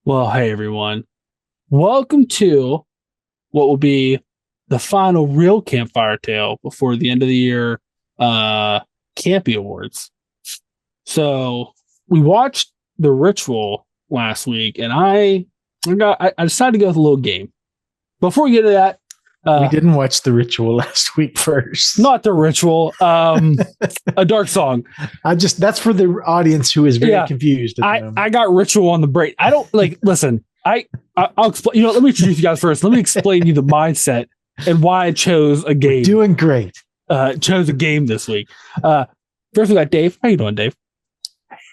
Well, hey everyone. Welcome to what will be the final real campfire tale before the end of the year Campy Awards. So we watched The Ritual last week, and I decided to go with a little game. Before we get to that, we didn't watch The Ritual last week first. not The Ritual, a dark song. That's for the audience who is very confused. I got Ritual on the break. I don't listen. I'll explain. Let me introduce you guys first. Let me explain you the mindset and why I chose a game. We're doing great. Chose a game this week. First we got Dave. How you doing, Dave?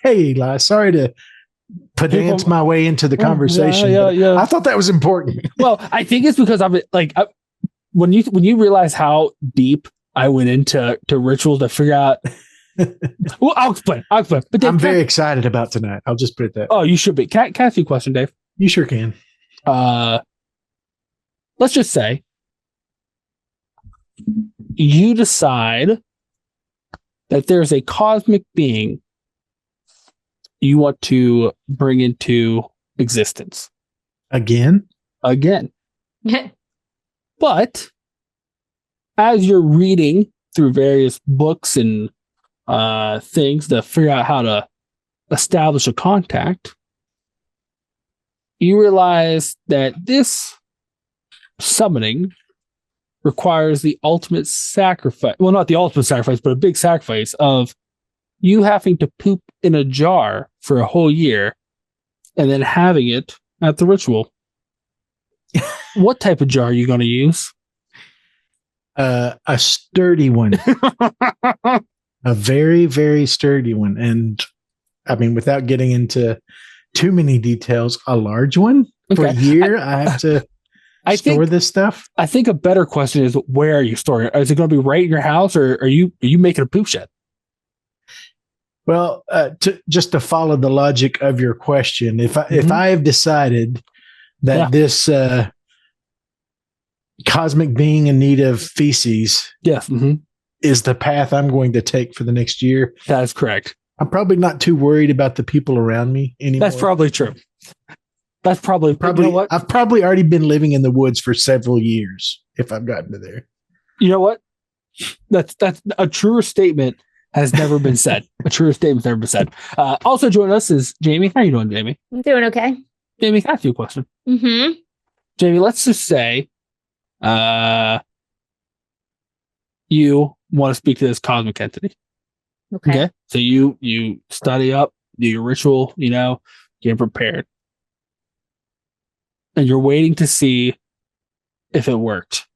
Hey, Eli. Sorry to pedant my way into the conversation. Yeah. I thought that was important. Well, I think it's because when you realize how deep I went into rituals to figure out. Well, I'll explain. But Dave, I'm very excited about tonight. I'll just put it that. Oh, you should be. Can I ask you a question, Dave? You sure can. Let's just say you decide that there's a cosmic being you want to bring into existence. Again. But as you're reading through various books and things to figure out how to establish a contact, you realize that this summoning requires the ultimate sacrifice. Well, not the ultimate sacrifice, but a big sacrifice of you having to poop in a jar for a whole year and then having it at the ritual. What type of jar are you going to use? A sturdy one. A very, very sturdy one. And I mean, without getting into too many details, a large one for a year. I have to store this stuff. I think a better question is, where are you storing it? Is it going to be right in your house, or are you making a poop shed? Well, just to follow the logic of your question, if I have decided that this cosmic being in need of feces, is the path I'm going to take for the next year, that is correct. I'm probably not too worried about the people around me anymore. That's probably true. That's probably you know what? I've probably already been living in the woods for several years if I've gotten to there. You know what? That's a truer statement has never been said. A truer statement's never been said. Also joining us is Jamie. How are you doing, Jamie? I'm doing okay. Jamie, can I ask you a question? Mm-hmm. Jamie, let's just say you want to speak to this cosmic entity. Okay. So you study up, do your ritual, get prepared. And you're waiting to see if it worked.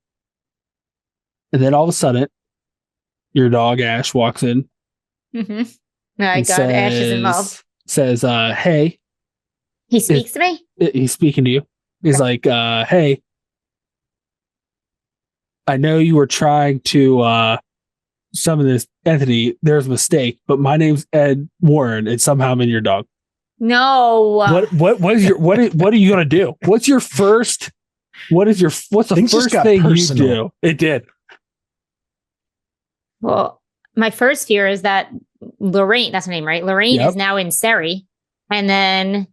And then all of a sudden, your dog Ash walks in. Mm-hmm. My God, Ash is involved. Says, hey. He speaks to me? He's speaking to you. He's like, hey, I know you were trying to summon this entity. There's a mistake, but my name's Ed Warren, and somehow I'm in your dog. No. What are you gonna do? What's the first thing you do? It did. Well, my first fear is that Lorraine, that's her name, right? Lorraine is now in Seri. And then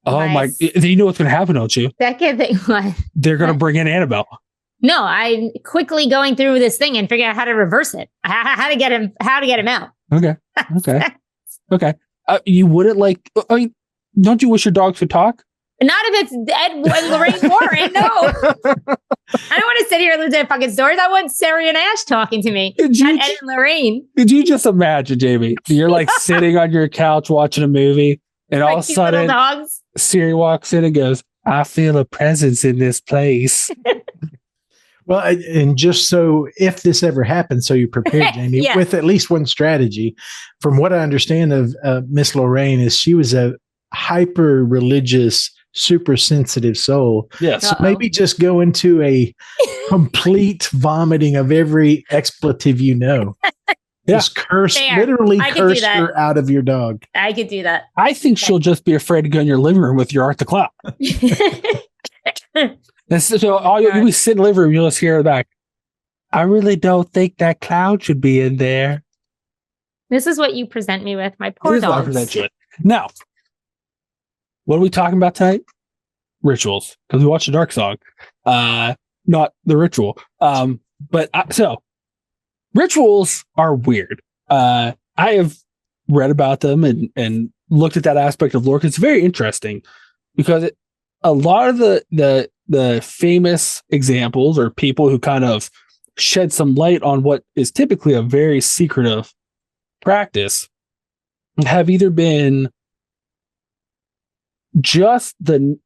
you know what's gonna happen, don't you? Second thing, what? They're gonna bring in Annabelle. No, I'm quickly going through this thing and figure out how to reverse it. How to get him out. Okay. You wouldn't don't you wish your dogs could talk? Not if it's Ed and Lorraine Warren. No. I don't want to sit here and listen to fucking stories. I want Sari and Ash talking to me. Not Ed and Lorraine. Could you just imagine, Jamie? You're sitting on your couch watching a movie, and all of a sudden, Siri walks in and goes, "I feel a presence in this place." Well, and just so if this ever happens, so you're prepared, Jamie, with at least one strategy. From what I understand of Miss Lorraine, is she was a hyper religious, super sensitive soul. Yes. So maybe just go into a complete vomiting of every expletive Just literally curse her out of your dog. I could do that. I think she'll just be afraid to go in your living room with your Art the Clown. So you'll be sitting in the living room, you'll just hear her back. I really don't think that clown should be in there. This is what you present me with, my poor dogs. Now, what are we talking about tonight? rituals because we watched a Dark Song, not the ritual. So rituals are weird. I have read about them and looked at that aspect of lore. It's very interesting because a lot of the famous examples or people who kind of shed some light on what is typically a very secretive practice have either been just the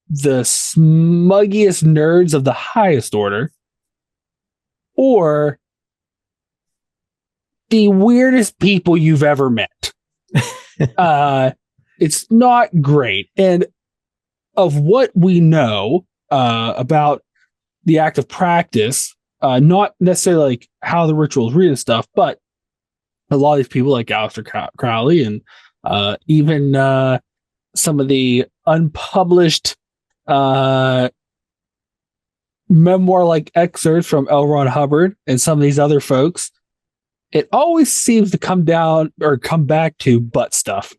smuggiest nerds of the highest order, or the weirdest people you've ever met. It's not great. And of what we know about the act of practice, not necessarily like how the rituals read and stuff, but a lot of these people like Aleister Crowley and even some of the unpublished memoir-like excerpts from L. Ron Hubbard and some of these other folks, it always seems to come back to butt stuff.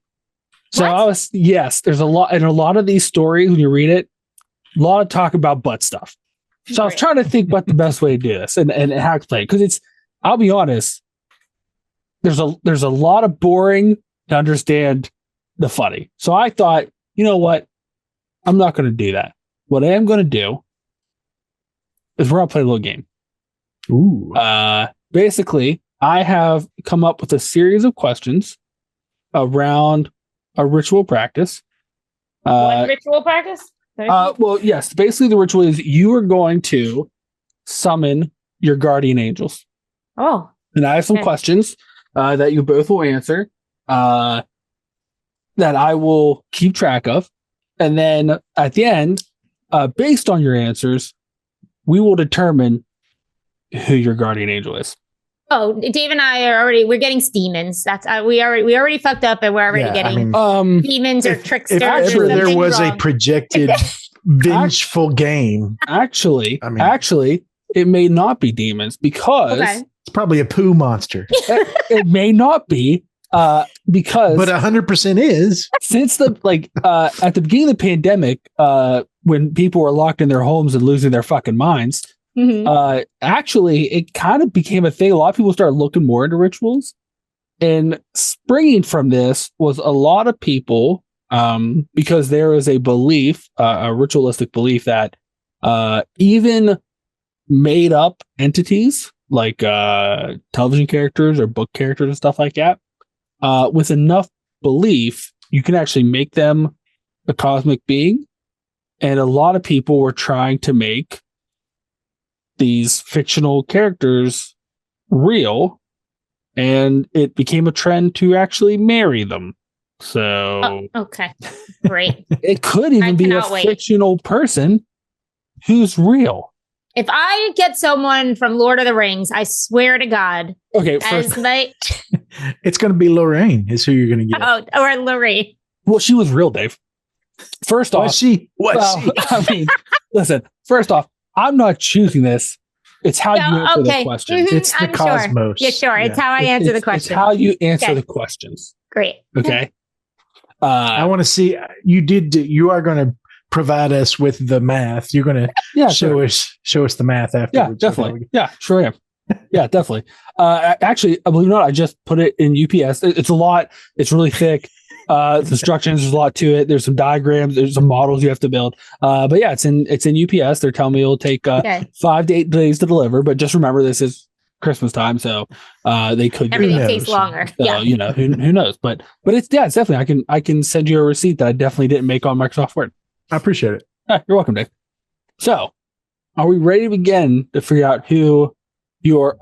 So there's a lot, and a lot of these stories, when you read it, a lot of talk about butt stuff. So I was trying to think what the best way to do this and how to explain it. Because I'll be honest, there's a lot of boring to understand the funny. So I thought, you know what? I'm not going to do that. What I am going to do is we're going to play a little game. Ooh. Basically, I have come up with a series of questions around a ritual practice. One ritual practice? Well, yes. Basically, the ritual is you are going to summon your guardian angels. Oh. And I have some questions that you both will answer that I will keep track of. And then at the end, based on your answers, we will determine who your guardian angel is. Oh, Dave and I we're getting demons. That's we already fucked up and we're already getting demons or tricksters. If ever there was a projected vengeful game. Actually, it may not be demons because it's probably a poo monster. It may not be because, but 100% is. Since at the beginning of the pandemic, when people were locked in their homes and losing their fucking minds. Mm-hmm. Actually, it kind of became a thing. A lot of people started looking more into rituals, and springing from this was a lot of people, because there is a belief, a ritualistic belief that even made up entities like television characters or book characters and stuff like that, with enough belief, you can actually make them a cosmic being. And a lot of people were trying to make these fictional characters real, and it became a trend to actually marry them. So okay, great. It could even be a fictional person who's real. If I get someone from Lord of the Rings, I swear to God. Okay, it's going to be Lorraine. Is who you're going to get. Oh, or Lorraine. Well, she was real, Dave. First off, she? I mean, listen. First off, I'm not choosing this. It's how you answer the questions. Mm-hmm, it's the cosmos. Sure. Yeah, sure. It's how I answer the questions. It's how you answer the questions. Great. Okay. I want to see you are going to provide us with the math. You're going to show us the math afterwards. Yeah, definitely. Yeah, sure am. Yeah, definitely. Actually, believe it or not, I just put it in UPS. It's a lot. It's really thick. The instructions, there's a lot to it. There's some diagrams, there's some models you have to build. But yeah, it's in UPS. They're telling me it'll take 5 to 8 days to deliver. But just remember, this is Christmas time, so they could. Everything takes longer. So, you know, who knows? But it's definitely. I can send you a receipt that I definitely didn't make on Microsoft Word. I appreciate it. You're welcome, Dave. So, are we ready to begin to figure out who your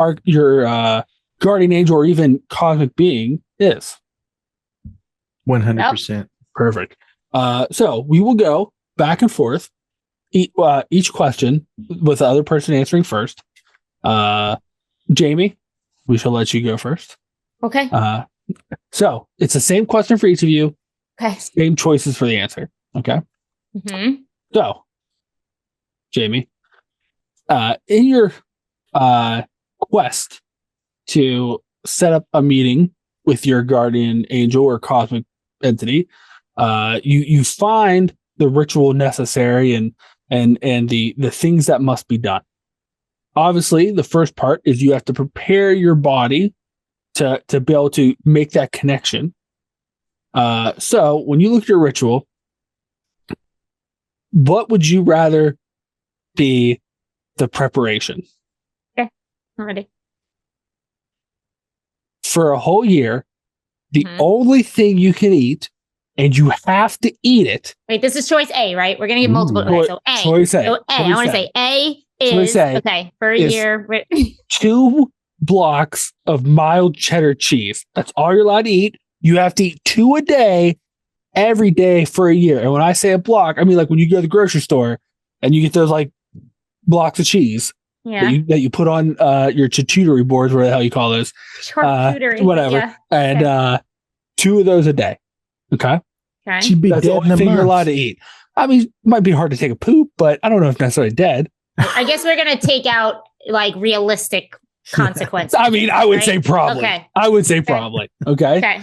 guardian angel or even cosmic being is? 100%. Perfect. So we will go back and forth, each question with the other person answering first. Jamie, we shall let you go first. Okay. So it's the same question for each of you. Okay. Same choices for the answer. Okay. Mm-hmm. So, Jamie, in your quest to set up a meeting with your guardian angel or cosmic entity, you find the ritual necessary and the things that must be done. Obviously, the first part is you have to prepare your body to be able to make that connection. So when you look at your ritual, what would you rather be the preparation? Okay, I'm ready. For a whole year, the only thing you can eat, and you have to eat it. Wait, this is choice A, right? We're going to get multiple. Okay, so A. Choice A. So A. I want to say A is, okay, for a year. 2 blocks of mild cheddar cheese. That's all you're allowed to eat. You have to eat 2 a day, every day for a year. And when I say a block, I mean like when you go to the grocery store and you get those like blocks of cheese that you put on your charcuterie boards, whatever the hell you call those. Charcuterie. Whatever. Yeah. And 2 of those a day. Okay. She'd be That's dead the only thing you're allowed to eat. I mean, it might be hard to take a poop, but I don't know if necessarily dead. I guess we're going to take out like realistic consequences. I mean, I would say probably. Okay. I would say probably. Okay. Okay.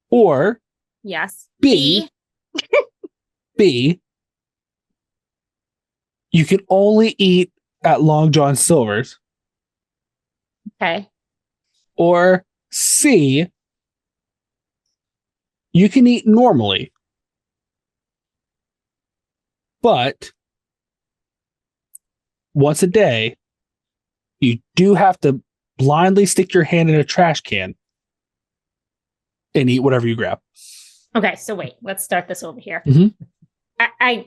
Or yes. B. You can only eat at Long John Silver's. Okay. Or C. You can eat normally, but once a day, you do have to blindly stick your hand in a trash can and eat whatever you grab. Okay, so wait, let's start this over here. Mm-hmm.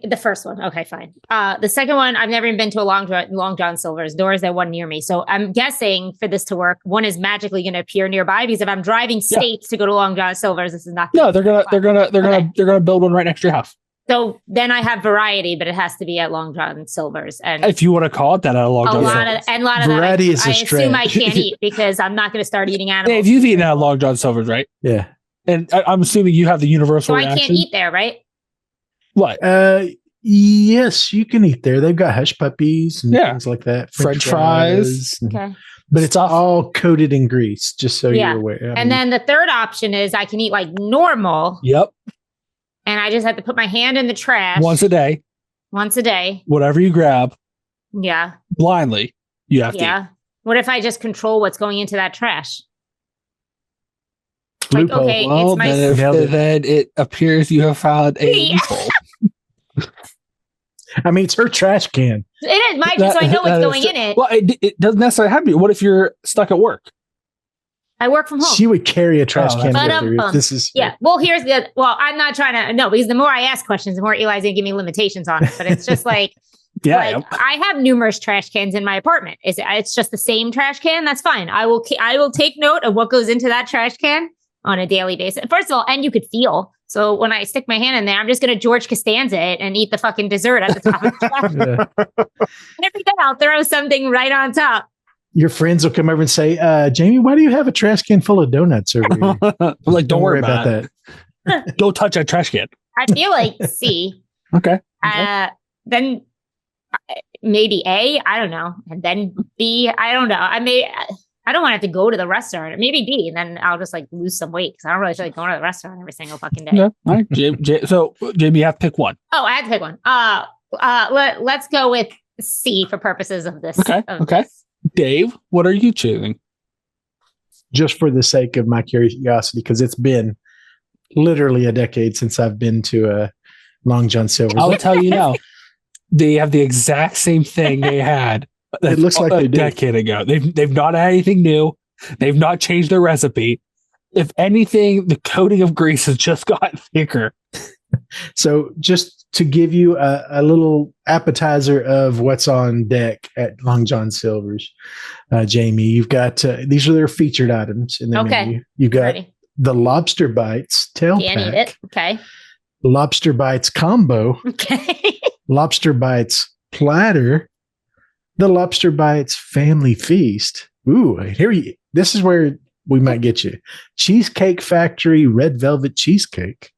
The first one, okay, fine. The second one, I've never even been to a Long John Silver's. Doors that one near me, so I'm guessing for this to work, one is magically going to appear nearby because if I'm driving states to go to Long John Silver's, this is not. No, they're gonna build one right next to your house. So then I have variety, but it has to be at Long John Silver's, and if you want to call it that, at a Long John Silver's. A lot of variety that, is a stretch. I assume I can't eat because I'm not going to start eating animals. If you've eaten at a Long John Silver's, right? Yeah, and I'm assuming you have the universal. So reaction. I can't eat there, right? What? Yes, you can eat there. They've got hush puppies and things like that. French fries. Okay. But it's all coated in grease, just so you're aware. And then the third option is I can eat like normal. Yep. And I just have to put my hand in the trash. Once a day. Whatever you grab. Yeah. Blindly. You have to eat. What if I just control what's going into that trash? Loophole. Like, okay, well, it's my... then it appears you have found a loophole. I mean, it's her trash can. It is mine, so I know what's going in it. Well, it doesn't necessarily have to be. What if you're stuck at work? I work from home. She would carry a trash can with her. This is Well, here's the. Well, I'm not trying to. No, because the more I ask questions, the more Eli's gonna give me limitations on it. But it's just like, I have numerous trash cans in my apartment. It's just the same trash can. That's fine. I will take note of what goes into that trash can on a daily basis. First of all, and you could feel. So when I stick my hand in there, I'm just going to George Costanza it and eat the fucking dessert at the top of the trash. And every day I'll throw something right on top. Your friends will come over and say, Jamie, why do you have a trash can full of donuts over here? Like, don't worry about that. Don't touch that trash can. I feel like C. Okay. Then maybe A. I don't know. And then B. I don't know. I don't want to have to go to the restaurant. Maybe B, and then I'll just like lose some weight because I don't really feel like going to the restaurant every single fucking day. Yeah. All right. So Jamie, you have to pick one. Oh, I have to pick one. Let's go with C for purposes of this. Okay. This. Dave, what are you choosing? Just for the sake of my curiosity, because it's been literally a decade since I've been to a Long John Silver's. I'll tell you now, they have the exact same thing they had. It looks like a decade ago. They've not had anything new. They've not changed their recipe. If anything, the coating of grease has just gotten thicker. So just to give you a little appetizer of what's on deck at Long John Silver's, Jamie, you've got these are their featured items in the menu. You've got the lobster bites tail pack. Can't eat it. Okay. Lobster bites combo. Okay. Lobster bites platter. The Lobster Bites Family Feast. Ooh, this is where we might get you. Cheesecake Factory Red Velvet Cheesecake.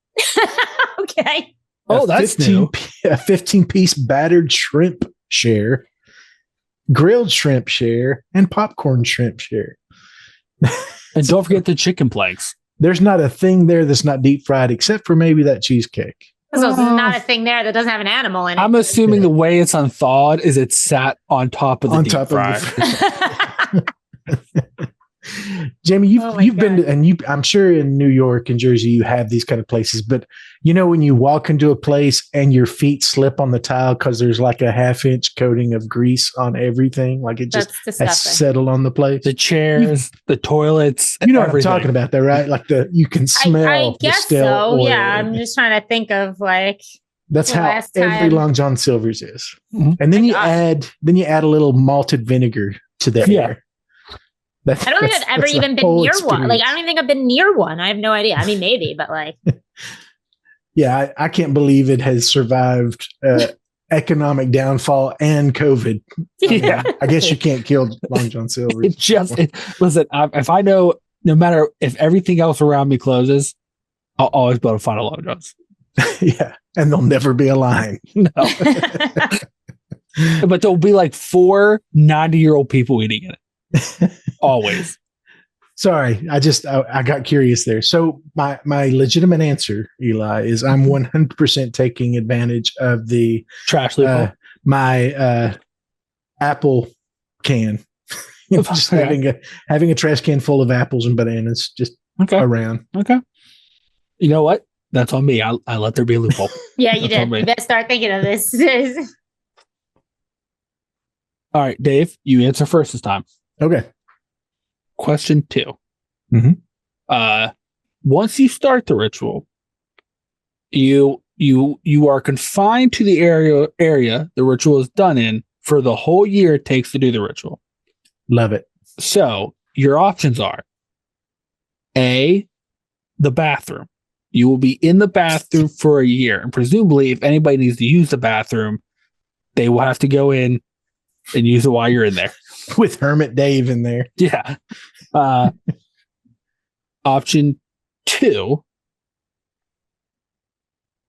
Okay. Oh, that's new. A 15-piece battered shrimp share, grilled shrimp share, and popcorn shrimp share. And don't forget the chicken planks. There's not a thing there that's not deep fried except for maybe that cheesecake. So it's not a thing there that doesn't have an animal in it. I'm assuming the way it's unthawed is it sat on top of the deep fryer. Jamie, you've been to, and I'm sure in New York and Jersey you have these kind of places, but when you walk into a place and your feet slip on the tile because there's like a half-inch coating of grease on everything, like it just has settled on the place. The chairs, the toilets, you know everything. What I'm talking about, though, right? Like you can smell. I guess the so. oil. Yeah, I'm just trying to think of like. That's how every Long John Silver's is, and then you add a little malted vinegar to the air. I don't think I've ever even been near one. Like, I don't even think I've been near one. I have no idea. I mean, maybe, but like. Yeah, I can't believe it has survived economic downfall and COVID. Yeah. I guess you can't kill Long John Silver. Listen, if I know, no matter if everything else around me closes, I'll always be able to find a Long John's. Yeah, and there'll never be a line. No. But there'll be like 4 90-year-old people eating it. Always. Sorry, I got curious there. So my legitimate answer, Eli, is I'm 100% taking advantage of the trash loophole. My Apple can, just having a trash can full of apples and bananas just around. Okay. You know what? That's on me. I let there be a loophole. Yeah, you did. You better start thinking of this. All right, Dave, you answer first this time. Okay. Question 2. Mm-hmm. Once you start the ritual, you are confined to the area the ritual is done in for the whole year it takes to do the ritual. Love it. So your options are A, the bathroom. You will be in the bathroom for a year, and presumably, if anybody needs to use the bathroom, they will have to go in and use it while you're in there. With Hermit Dave in there. Yeah. Option 2,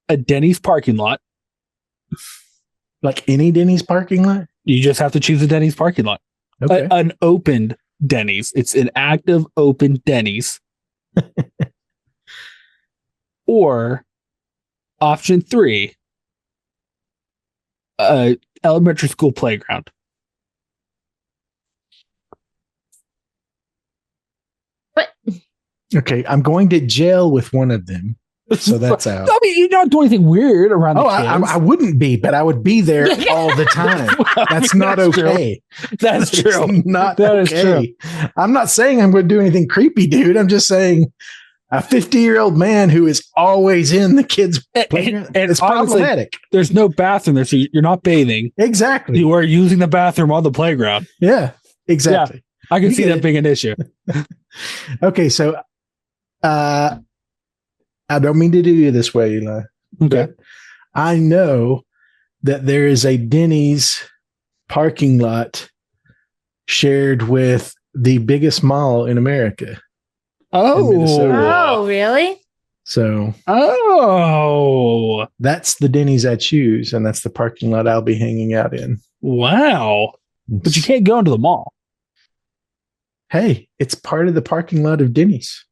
a Denny's parking lot. Like any Denny's parking lot? You just have to choose a Denny's parking lot. Okay. An opened Denny's. It's an active open Denny's. Or option 3, elementary school playground. But okay, I'm going to jail with one of them, so that's out. I mean, you don't do anything weird around the kids. I wouldn't be, but I would be there all the time. That's not okay. That's true. Not that is true. I'm not saying I'm going to do anything creepy, dude. I'm just saying a 50-year-old man who is always in the kids' playground. And it's problematic. There's no bathroom there, so you're not bathing. Exactly. You are using the bathroom on the playground. Yeah, exactly. Yeah, I can see that being an issue. Okay, so I don't mean to do you this way, Eli. Okay. I know that there is a Denny's parking lot shared with the biggest mall in America. Oh, really? So, that's the Denny's I choose, and that's the parking lot I'll be hanging out in. Wow. But you can't go into the mall. Hey, it's part of the parking lot of Denny's.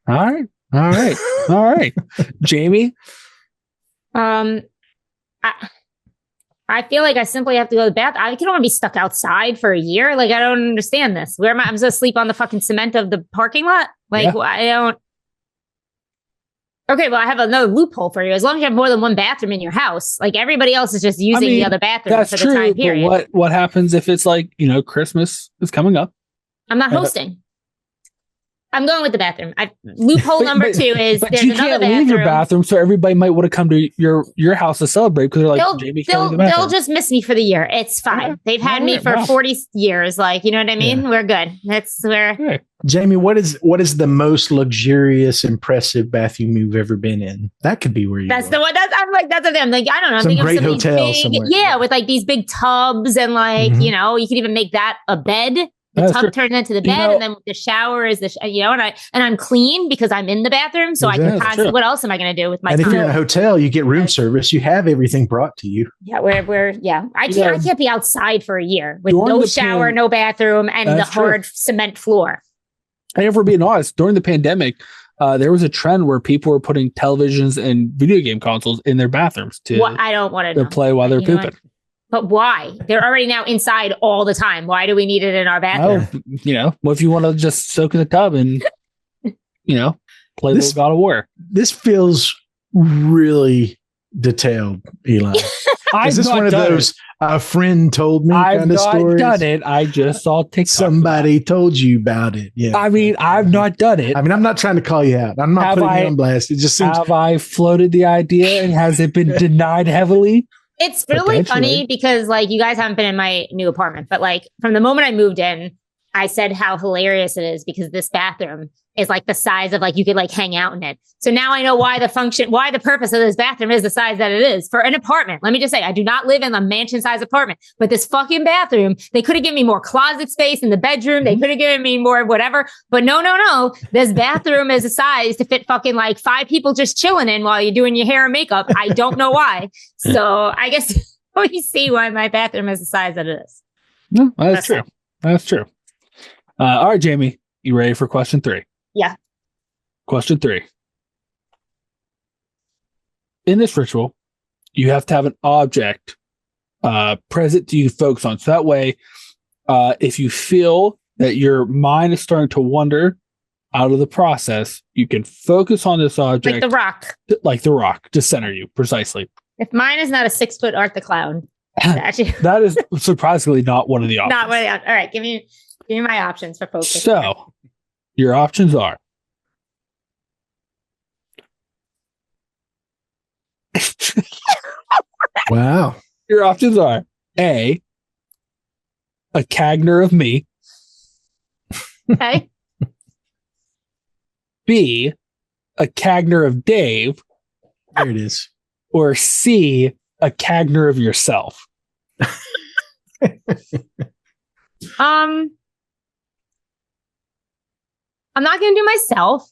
All right. Jamie? I feel like I simply have to go to the bathroom. I don't want to be stuck outside for a year. Like, I don't understand this. Where am I? I'm supposed to sleep on the fucking cement of the parking lot? Like, I don't. Okay, well, I have another loophole for you. As long as you have more than one bathroom in your house, like everybody else is just using the other bathroom for the time period. But what happens if it's like, Christmas is coming up? I'm not hosting. I'm going with the bathroom. Loophole number 2 is but there's you another can't bathroom. leave your bathroom, so everybody might want to come to your house to celebrate because they're like, Jamie can't leave the bathroom. They'll just miss me for the year. It's fine. Okay. They've had me for 40 years. Like, you know what I mean? Yeah. We're good. That's where. Okay. Jamie, what is the most luxurious, impressive bathroom you've ever been in? That could be where you. That's the one. I'm like, I don't know. I'm some great hotel somewhere. Yeah, with like these big tubs and like you can even make that a bed. The tub turns into the bed, and then the shower is and I'm clean because I'm in the bathroom, so I can constantly. What else am I going to do with my time? And if you're in a hotel, you get room service. You have everything brought to you. Yeah, I can't be outside for a year with no shower, no bathroom, and the hard cement floor. And if we're being honest, during the pandemic, there was a trend where people were putting televisions and video game consoles in their bathrooms I don't want to play while they're pooping. But why? They're already now inside all the time. Why do we need it in our bathroom? Well, what if you want to just soak in the tub and, play this God of War? This feels really detailed, Eli. Is this one of those a friend told me kind of stories? I've not done it. I just saw TikTok. Somebody told you about it. Yeah. I mean, I've not done it. I mean, I'm not trying to call you out. I'm not putting you on blast. It just seems. Have I floated the idea and has it been denied heavily? It's really funny because you guys haven't been in my new apartment, but from the moment I moved in, I said how hilarious it is because this bathroom is the size of you could hang out in it. So now I know why the purpose of this bathroom is the size that it is for an apartment. Let me just say, I do not live in a mansion size apartment, but this fucking bathroom, they could have given me more closet space in the bedroom. They could have given me more whatever, but no. This bathroom is a size to fit fucking 5 people just chilling in while you're doing your hair and makeup. I don't know why. So I guess you see why my bathroom is the size that it is. No, that's true. That's true. All right, Jamie, you ready for question 3? Yeah. Question 3. In this ritual, you have to have an object present to you to focus on. So that way, if you feel that your mind is starting to wander out of the process, you can focus on this object. Like the rock. Like the rock, to center you, precisely. If mine is not a 6-foot Art the Clown. That is surprisingly not one of the options. Not one of the options. All right, give me my options for focus. So, your options are wow. Your options are A, a Cagner of me. Okay. B, a Cagner of Dave. There it is. Or C, a Cagner of yourself. I'm not going to do myself,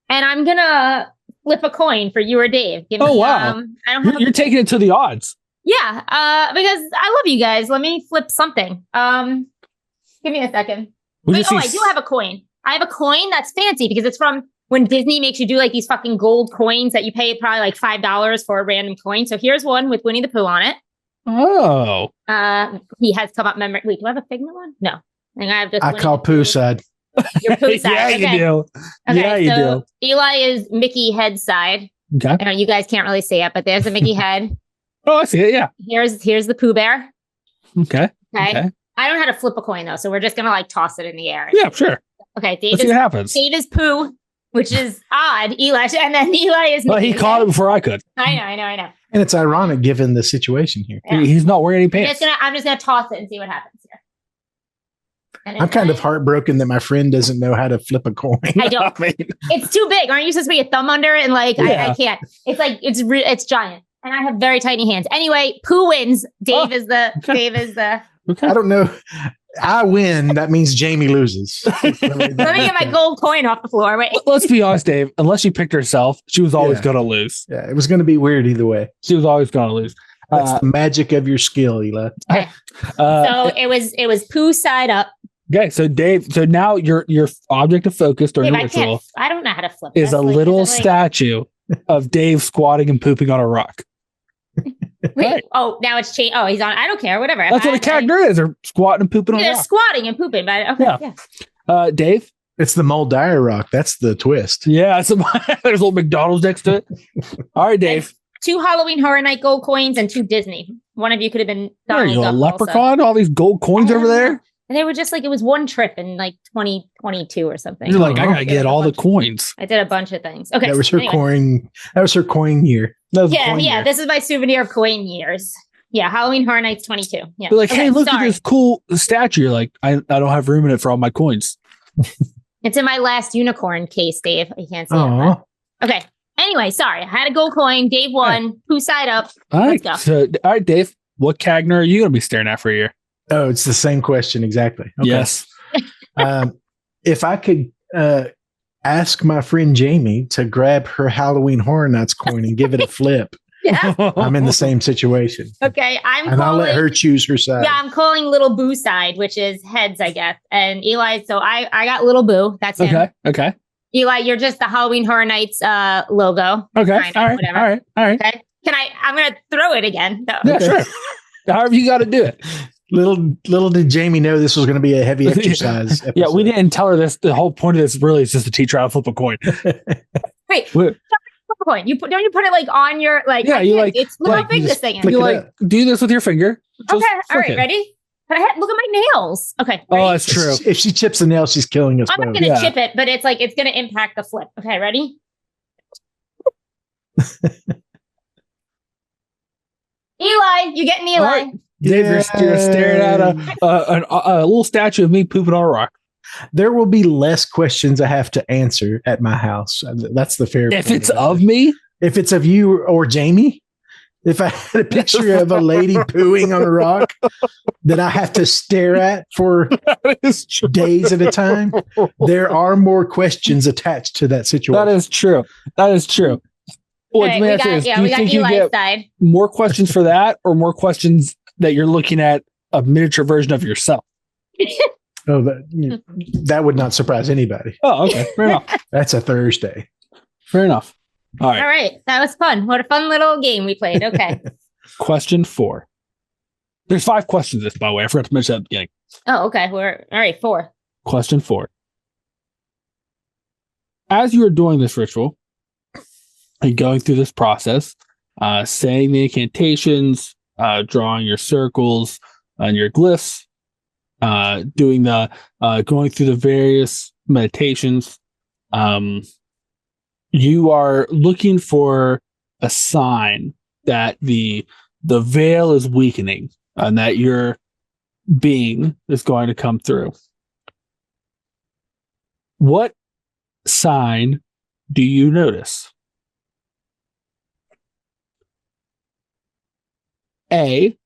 and I'm going to flip a coin for you or Dave. Wow. You're taking it to the odds. Yeah, because I love you guys. Let me flip something. Give me a second. I do have a coin. I have a coin that's fancy because it's from when Disney makes you do these fucking gold coins that you pay probably $5 for a random coin. So here's one with Winnie the Pooh on it. Oh. He has come up memory. Wait, do I have a Figment one? No. I call Pooh side. Your Pooh side. Yeah, okay. you do. Okay, yeah, you do. Eli is Mickey head side. Okay. I know you guys can't really see it, but there's the Mickey head. Oh, I see it. Yeah. Here's the Pooh Bear. Okay. I don't know how to flip a coin though, so we're just gonna toss it in the air. Yeah, sure. Okay. Let's see what happens. Dave is Pooh, which is odd. Eli, and then Eli is. Well, he caught it before I could. I know. And it's ironic given the situation here. Yeah. He's not wearing any pants. I'm just gonna toss it and see what happens here. I'm kind of heartbroken that my friend doesn't know how to flip a coin. I don't. It's too big. Aren't you supposed to be a thumb under it? And I can't. It's it's giant, and I have very tiny hands. Anyway, Pooh wins. Dave is the. Okay. I don't know. I win. That means Jamie loses. Let me get my gold coin off the floor. Wait. Let's be honest, Dave. Unless she picked herself, she was always going to lose. Yeah, it was going to be weird either way. She was always going to lose. That's the magic of your skill, Eli. Okay. So it was Pooh side up. Okay, so Dave, now your object of focus during the ritual, I don't know how to flip. Is a little statue of Dave squatting and pooping on a rock. Wait, right. Oh, now it's changed. Oh, he's on. I don't care. Whatever. That's what a Cagner is. They're squatting and pooping on a rock. They're squatting and pooping. But okay, yeah. Dave? It's the Moldire rock. That's the twist. Yeah. There's a little McDonald's next to it. All right, Dave. 2 Halloween Horror Night gold coins and 2 Disney. One of you could have been Donald. Are you a leprechaun? Also. All these gold coins over there? And they were just it was one trip in 2022 or something. You're I gotta get all the coins. I did a bunch of things. Okay. That was her coin. That was her coin year. Year. This is my souvenir of coin years. Yeah. Halloween Horror Nights 22. Yeah. You're hey, look at this cool statue. You're I don't have room in it for all my coins. It's in my last unicorn case, Dave. You can't see it. Okay. Anyway, sorry. I had a gold coin. Dave won. Who side up? All right. Let's go. All right, Dave. What Cagner are you going to be staring at for a year? Oh, it's the same question. Exactly. Okay. Yes. If I could ask my friend Jamie to grab her Halloween Horror Nights coin and give it a flip, I'm in the same situation. Okay. I'll let her choose her side. Yeah, I'm calling Little Boo side, which is heads, I guess. And Eli, so I got Little Boo. That's him. Okay. Eli, you're just the Halloween Horror Nights logo. Okay. Kinda, All right. whatever. All right. All right. Okay. I'm going to throw it again. Though. Yeah, sure. However you got to do it. Little did Jamie know this was going to be a heavy exercise episode. Yeah, we didn't tell her this. The whole point of this really is just to teach her how to flip a coin. Wait, flip a coin. Don't you put it like on your like? Yeah, you like. It's look how big this thing is. You like do this with your finger. Okay, all right, ready? But look at my nails. Okay. Ready? Oh, that's true. If she chips the nail, she's killing us. I'm not going to chip it, but it's going to impact the flip. Okay, ready? Eli, you getting Eli? Right. Dave, you're staring at a little statue of me pooping on a rock. There will be less questions I have to answer at my house. That's the fair. If it's of me, if it's of you or Jamie, if I had a picture of a lady pooing on a rock that I have to stare at for days at a time, there are more questions attached to that situation. That is true. That is true. Well, okay, we got Eli's side. More questions for that, or more questions that you're looking at a miniature version of yourself? Oh, that would not surprise anybody. Oh, okay. Fair enough. That's a Thursday. Fair enough. All right. All right. That was fun. What a fun little game we played. Okay. Question 4. There's 5 questions this, by the way. I forgot to mention that at the beginning. Oh, okay. All right. 4. Question 4. As you are doing this ritual and going through this process, saying the incantations, drawing your circles and your glyphs, doing the going through the various meditations, you are looking for a sign that the veil is weakening and that your being is going to come through. What sign do you notice? A,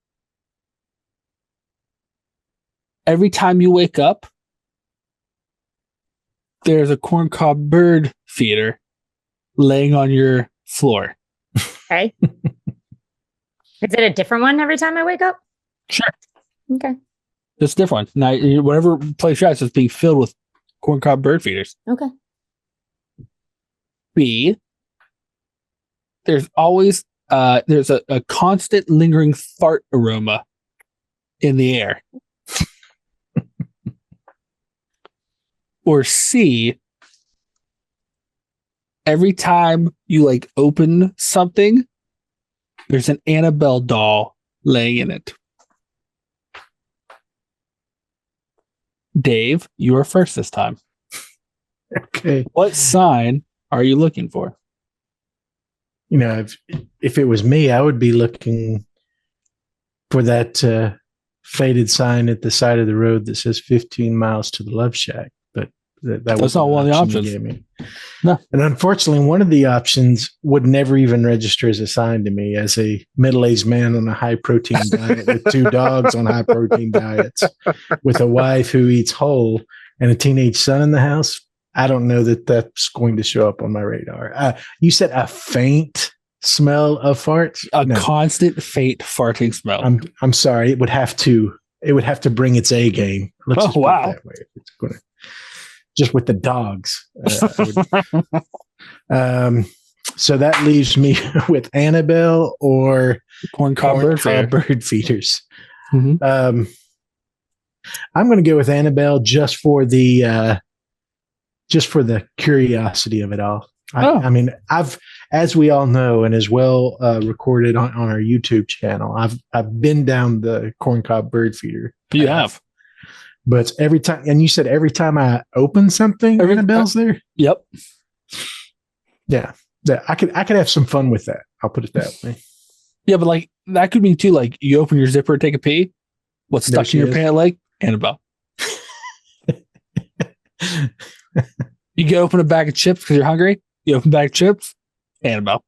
every time you wake up, there's a corncob bird feeder laying on your floor. Okay. Is it a different one every time I wake up? Sure. Okay. It's different. Now, whatever place you're at is being filled with corncob bird feeders. Okay. B, there's always there's a constant lingering fart aroma in the air. Or C, every time you like open something, there's an Annabelle doll laying in it. Dave, you are first this time. Okay. What sign are you looking for? You know, if it was me, I would be looking for that faded sign at the side of the road that says 15 miles to the Love Shack. But that's not one of the options. No. And unfortunately, one of the options would never even register as a sign to me as a middle-aged man on a high-protein diet with 2 dogs on high-protein diets, with a wife who eats whole and a teenage son in the house. I don't know that that's going to show up on my radar. You said a faint smell of farts? Constant faint farting smell. I'm sorry. It would have to bring its A game. Let's just put it that way. It's going to, just with the dogs. So that leaves me with Annabelle or corncob bird feeders. Mm-hmm. I'm going to go with Annabelle just for the curiosity of it all. I mean, as we all know, and as well recorded on our YouTube channel, I've been down the corncob bird feeder. You have. But every time, and you said every time I open something, Annabelle's there? Yep. Yeah. I could have some fun with that. I'll put it that way. Yeah, but like that could mean too, like you open your zipper to take a pee. What's stuck in your pant leg? Annabelle. You go open a bag of chips because you're hungry. You open a bag of chips, Annabelle.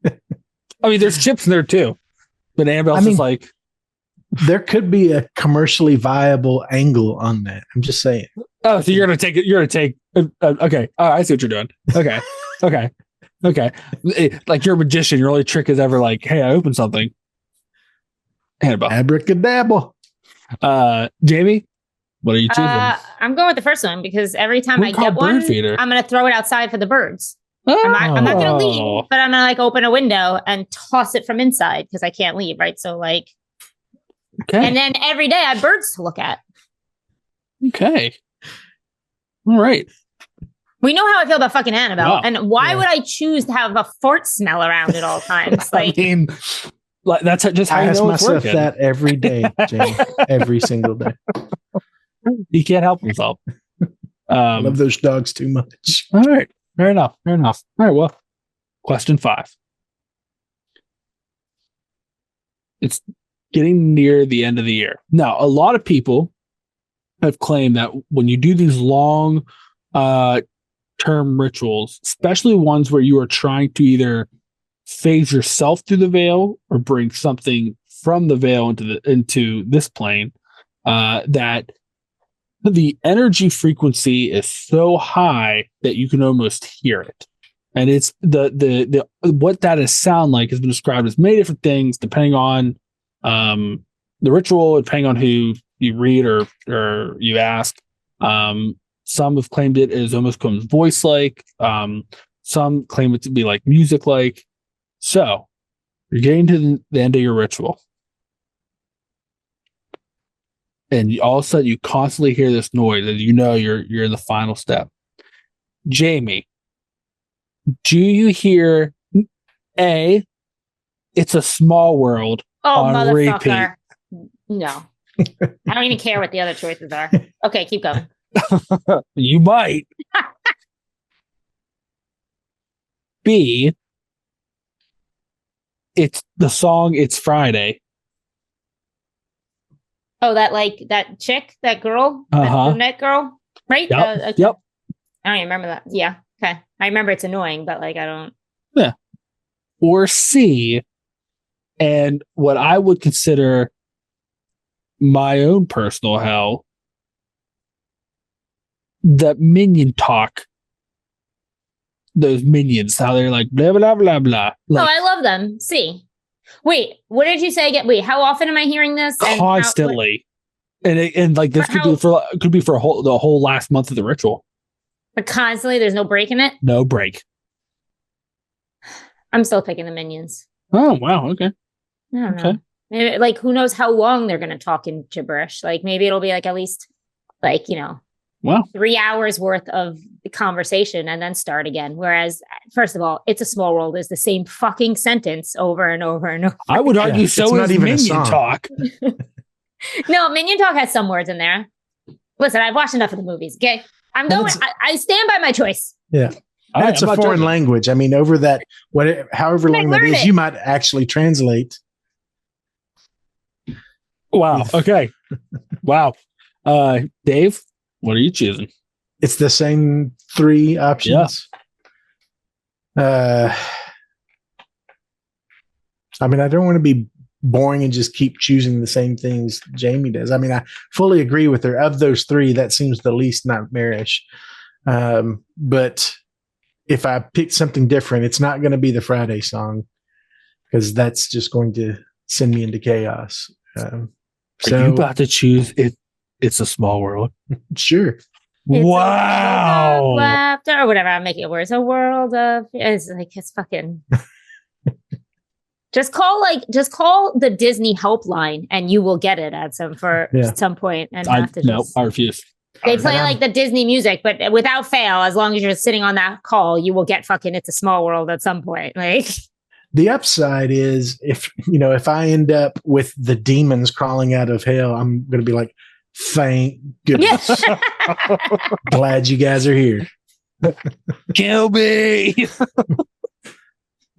I mean, there's chips in there too, but Annabelle's just like. There could be a commercially viable angle on that. I'm just saying. Oh, so you're gonna take it. You're gonna take. Okay. Oh, I see what you're doing. Okay. Okay. Like you're a magician. Your only trick is ever like, hey, I opened something. Annabelle. Abracadabra. Jamie, What are you choosing? I'm going with the first one because every time I get one, I'm going to throw it outside for the birds. Oh. I'm not going to leave, but I'm going to like open a window and toss it from inside because I can't leave, right? So like, okay. And then every day I have birds to look at. Okay. All right. We know how I feel about fucking Annabelle, and why would I choose to have a fart smell around at all times? Like, I mean, like that's just how I you ask know myself that every day, Jane, every single day. He can't help himself. I love those dogs too much. All right, fair enough. All right, well, question 5. It's getting near the end of the year now. A lot of people have claimed that when you do these long term rituals, especially ones where you are trying to either phase yourself through the veil or bring something from the veil into this plane, that the energy frequency is so high that you can almost hear it. And it's the what that is sound like has been described as many different things depending on the ritual, depending on who you read or you ask. Some have claimed it as almost comes voice-like. Some claim it to be like music-like. So, you're getting to the end of your ritual. And all of a sudden, you constantly hear this noise, and you know you're in the final step. Jamie, do you hear A, It's a Small World on repeat? No. I don't even care what the other choices are. Okay, keep going. You might. B, it's the song It's Friday. Oh, that chick, that girl, that brunette girl, right? Yep. Yep. I don't even remember that. Yeah. Okay. I remember it's annoying, but like I don't. Yeah. Or C, and what I would consider my own personal hell, the minion talk. Those minions, how they're like blah blah blah blah. Like, I love them. See, wait, what did you say again? Wait, how often am I hearing this? Constantly, and like this could be for the whole last month of the ritual. But constantly, there's no break in it. No break. I'm still picking the minions. Oh wow, okay. I don't know. Maybe, like who knows how long they're going to talk in gibberish? Like maybe it'll be like at least like 3 hours worth of conversation and then start again. Whereas, first of all, It's a Small World is the same fucking sentence over and over and over. I would argue so is Minion Talk. No, Minion Talk has some words in there. Listen, I've watched enough of the movies. Okay, I stand by my choice. Yeah. And it's a foreign language. I mean, over that, however long that is, you might actually translate. Wow. Okay. Wow. Dave, what are you choosing? It's the same 3 options. Yeah. I mean, I don't want to be boring and just keep choosing the same things Jamie does. I mean, I fully agree with her. Of those 3, that seems the least nightmarish. But if I pick something different, it's not going to be the Friday song because that's just going to send me into chaos. Are you about to choose it? It's a Small World. Sure. Wow. Laughter or whatever. I'm making it worse. A world of it's fucking. Just call the Disney helpline and you will get it at some point. And I refuse. They play like the Disney music, but without fail, as long as you're sitting on that call, you will get fucking It's a Small World at some point. Like the upside is if I end up with the demons crawling out of hell, I'm going to be like, thank goodness. Glad you guys are here. Kill me.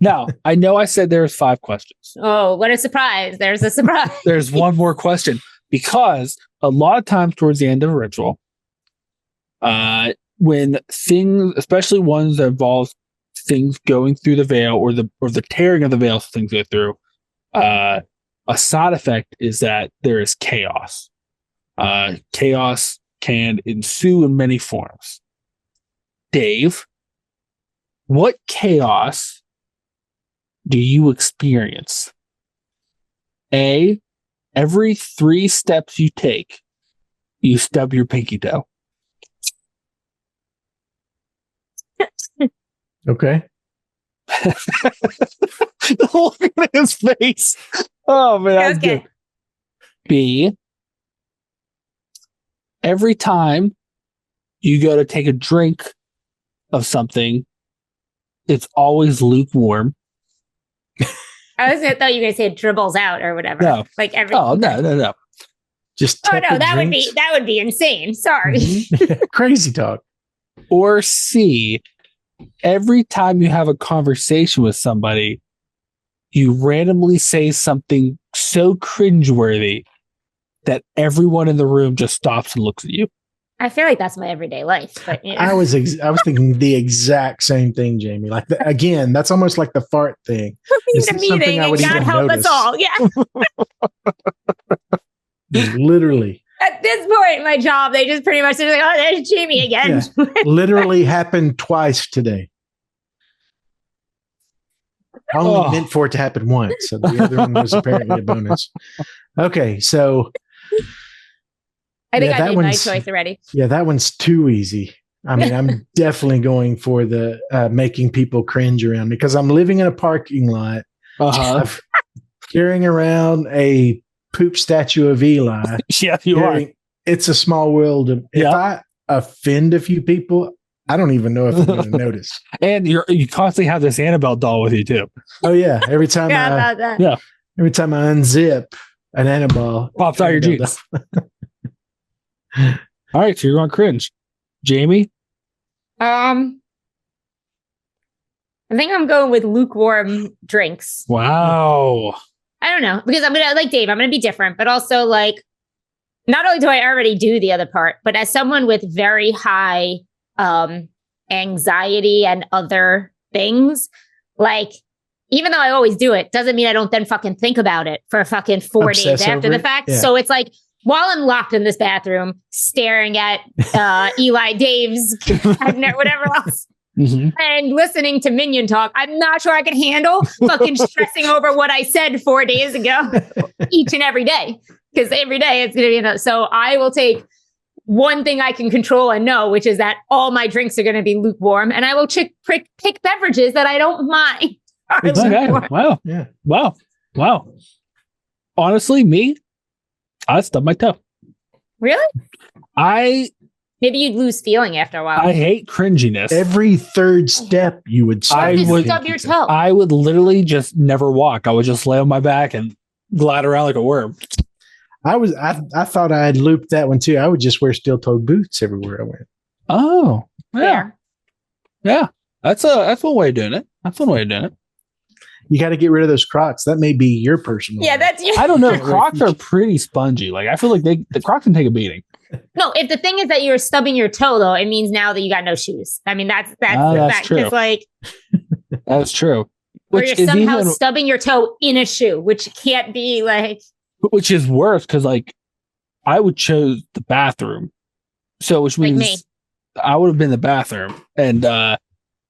Now, I know I said there's 5 questions. Oh, what a surprise. There's a surprise. There's one more question because a lot of times towards the end of a ritual, when things, especially ones that involve things going through the veil or the tearing of the veil, so things go through, a side effect is that there is chaos. Chaos can ensue in many forms. Dave, what chaos do you experience? A, every 3 steps you take, you stub your pinky toe. Okay. Look at his face. Oh man, that's Okay. good. B, every time you go to take a drink of something, it's always lukewarm. I thought you were gonna say it dribbles out or whatever. No. Like every. Oh no. Just Oh no, tepid that drinks. would be insane. Sorry. Crazy talk. Or C, every time you have a conversation with somebody, you randomly say something so cringeworthy that everyone in the room just stops and looks at you. I feel like that's my everyday life, but you know. I was thinking the exact same thing, Jamie. Like again, that's almost like the fart thing. It's a meeting, and God help us all. Yeah. Literally. At this point in my job, they just pretty much are like, "Oh, there's Jamie again." Yeah. Literally happened twice today. I only meant for it to happen once. So the other one was apparently a bonus. Okay, so I think yeah, I made my choice already. Yeah, that one's too easy. I mean, I'm definitely going for the making people cringe around me because I'm living in a parking lot, carrying around a poop statue of Eli. Yeah, you are. It's a small world. If I offend a few people, I don't even know if I'm going to notice. And you constantly have this Annabelle doll with you too. Oh yeah, every time every time I unzip an Annabelle, pops out your jeans. All right, so you're on cringe. Jamie? I think I'm going with lukewarm drinks. Wow. I don't know, because I'm gonna like Dave, I'm gonna be different, but also like not only do I already do the other part, but as someone with very high anxiety and other things, like even though I always do it, doesn't mean I don't then fucking think about it for fucking 4 days after the fact. Yeah. So it's like while I'm locked in this bathroom, staring at Eli Dave's cabinet, whatever else, and listening to Minion talk, I'm not sure I can handle fucking stressing over what I said 4 days ago each and every day. Because every day it's going to be enough. So I will take one thing I can control and know, which is that all my drinks are going to be lukewarm. And I will pick beverages that I don't mind. Okay. Wow. Yeah. Wow. Honestly, me, I stubbed my toe. Really? Maybe you'd lose feeling after a while. I hate cringiness. Every third step you would stub your toe. I would literally just never walk. I would just lay on my back and glide around like a worm. I thought I had looped that one too. I would just wear steel-toed boots everywhere I went. Oh, yeah. Yeah. That's one way of doing it. You got to get rid of those Crocs. That may be your personal. Yeah, that's your. I don't know. Crocs are pretty spongy. Like I feel like the Crocs can take a beating. No, if the thing is that you're stubbing your toe, though, it means now that you got no shoes. I mean, that's true. It's like that's true. Or you're somehow stubbing your toe in a shoe, which can't be like. Which is worse because like I would choose the bathroom, so which means like I would have been in the bathroom, and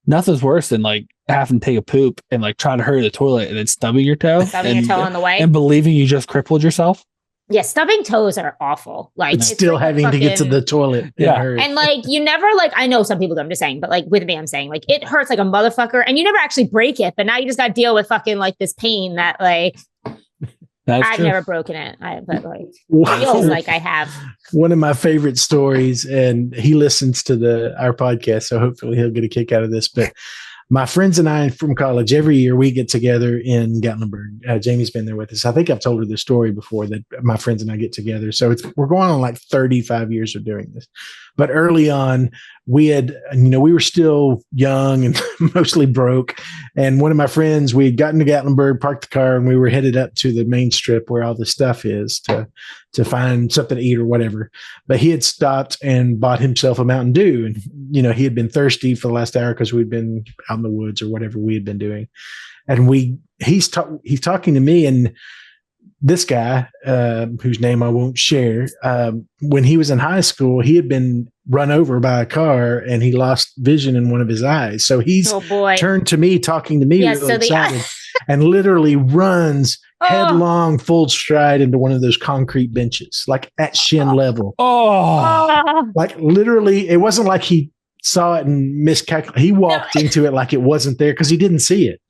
nothing's worse than like having to take a poop and like trying to hurry to the toilet and then stubbing your toe, on the way, and believing you just crippled yourself. Yeah, stubbing toes are awful. Like it's still like having to get to the toilet. Yeah, and like you never like I know some people do. I'm just saying, but like with me, I'm saying like it hurts like a motherfucker, and you never actually break it, but now you just got to deal with fucking like this pain that like. I've never broken it, but like feels like I have. One of my favorite stories, and he listens to our podcast, so hopefully he'll get a kick out of this. But my friends and I from college, every year we get together in Gatlinburg. Jamie's been there with us. I think I've told her the story before that my friends and I get together. So we're going on like 35 years of doing this. But early on, we were still young and mostly broke. And one of my friends, we had gotten to Gatlinburg, parked the car, and we were headed up to the main strip where all the stuff is to find something to eat or whatever. But he had stopped and bought himself a Mountain Dew. And, he had been thirsty for the last hour because we'd been out in the woods or whatever we had been doing. And he's talking to me, and this guy, whose name I won't share, when he was in high school, he had been run over by a car and he lost vision in one of his eyes. So he's turned to me, talking to me, really excited. and literally runs headlong, full stride into one of those concrete benches, like at shin level. Like literally, it wasn't like he saw it and miscalculated. He walked into it like it wasn't there because he didn't see it,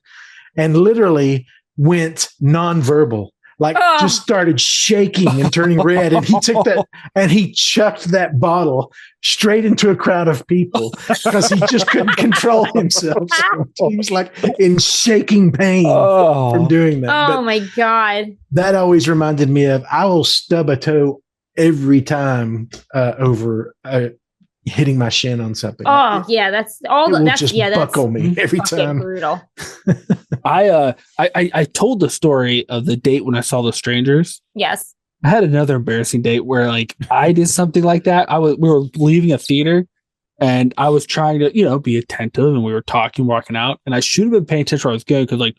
and literally went nonverbal. Like just started shaking and turning red. And he took that and he chucked that bottle straight into a crowd of people because he just couldn't control himself. So he was like in shaking pain from doing that. Oh my God. That always reminded me of, I will stub a toe every time over hitting my shin on something. Yeah, that's all. That's just that's buckle me every time. Brutal. I told the story of the date when I saw The Strangers. Yes. I had another embarrassing date where like I did something like that. We were leaving a theater and I was trying to, be attentive, and we were talking, walking out, and I should have been paying attention where I was going because like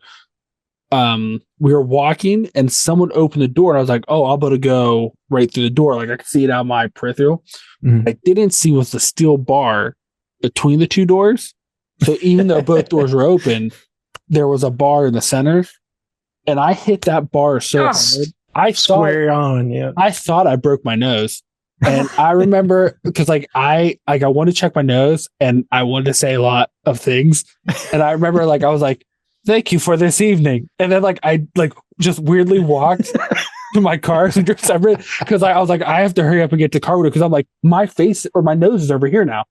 we were walking and someone opened the door and I was like, oh, I'm about to go right through the door. Like I could see it out my peripheral. I didn't see was the steel bar between the two doors. So even though both doors were open, there was a bar in the center, and I hit that bar so hard. I thought I broke my nose. And I remember because like I wanted to check my nose and I wanted to say a lot of things. And I remember like I was like, thank you for this evening. And then like I like just weirdly walked to my car separate because I was like, I have to hurry up and get to car because I'm like, my face or my nose is over here now.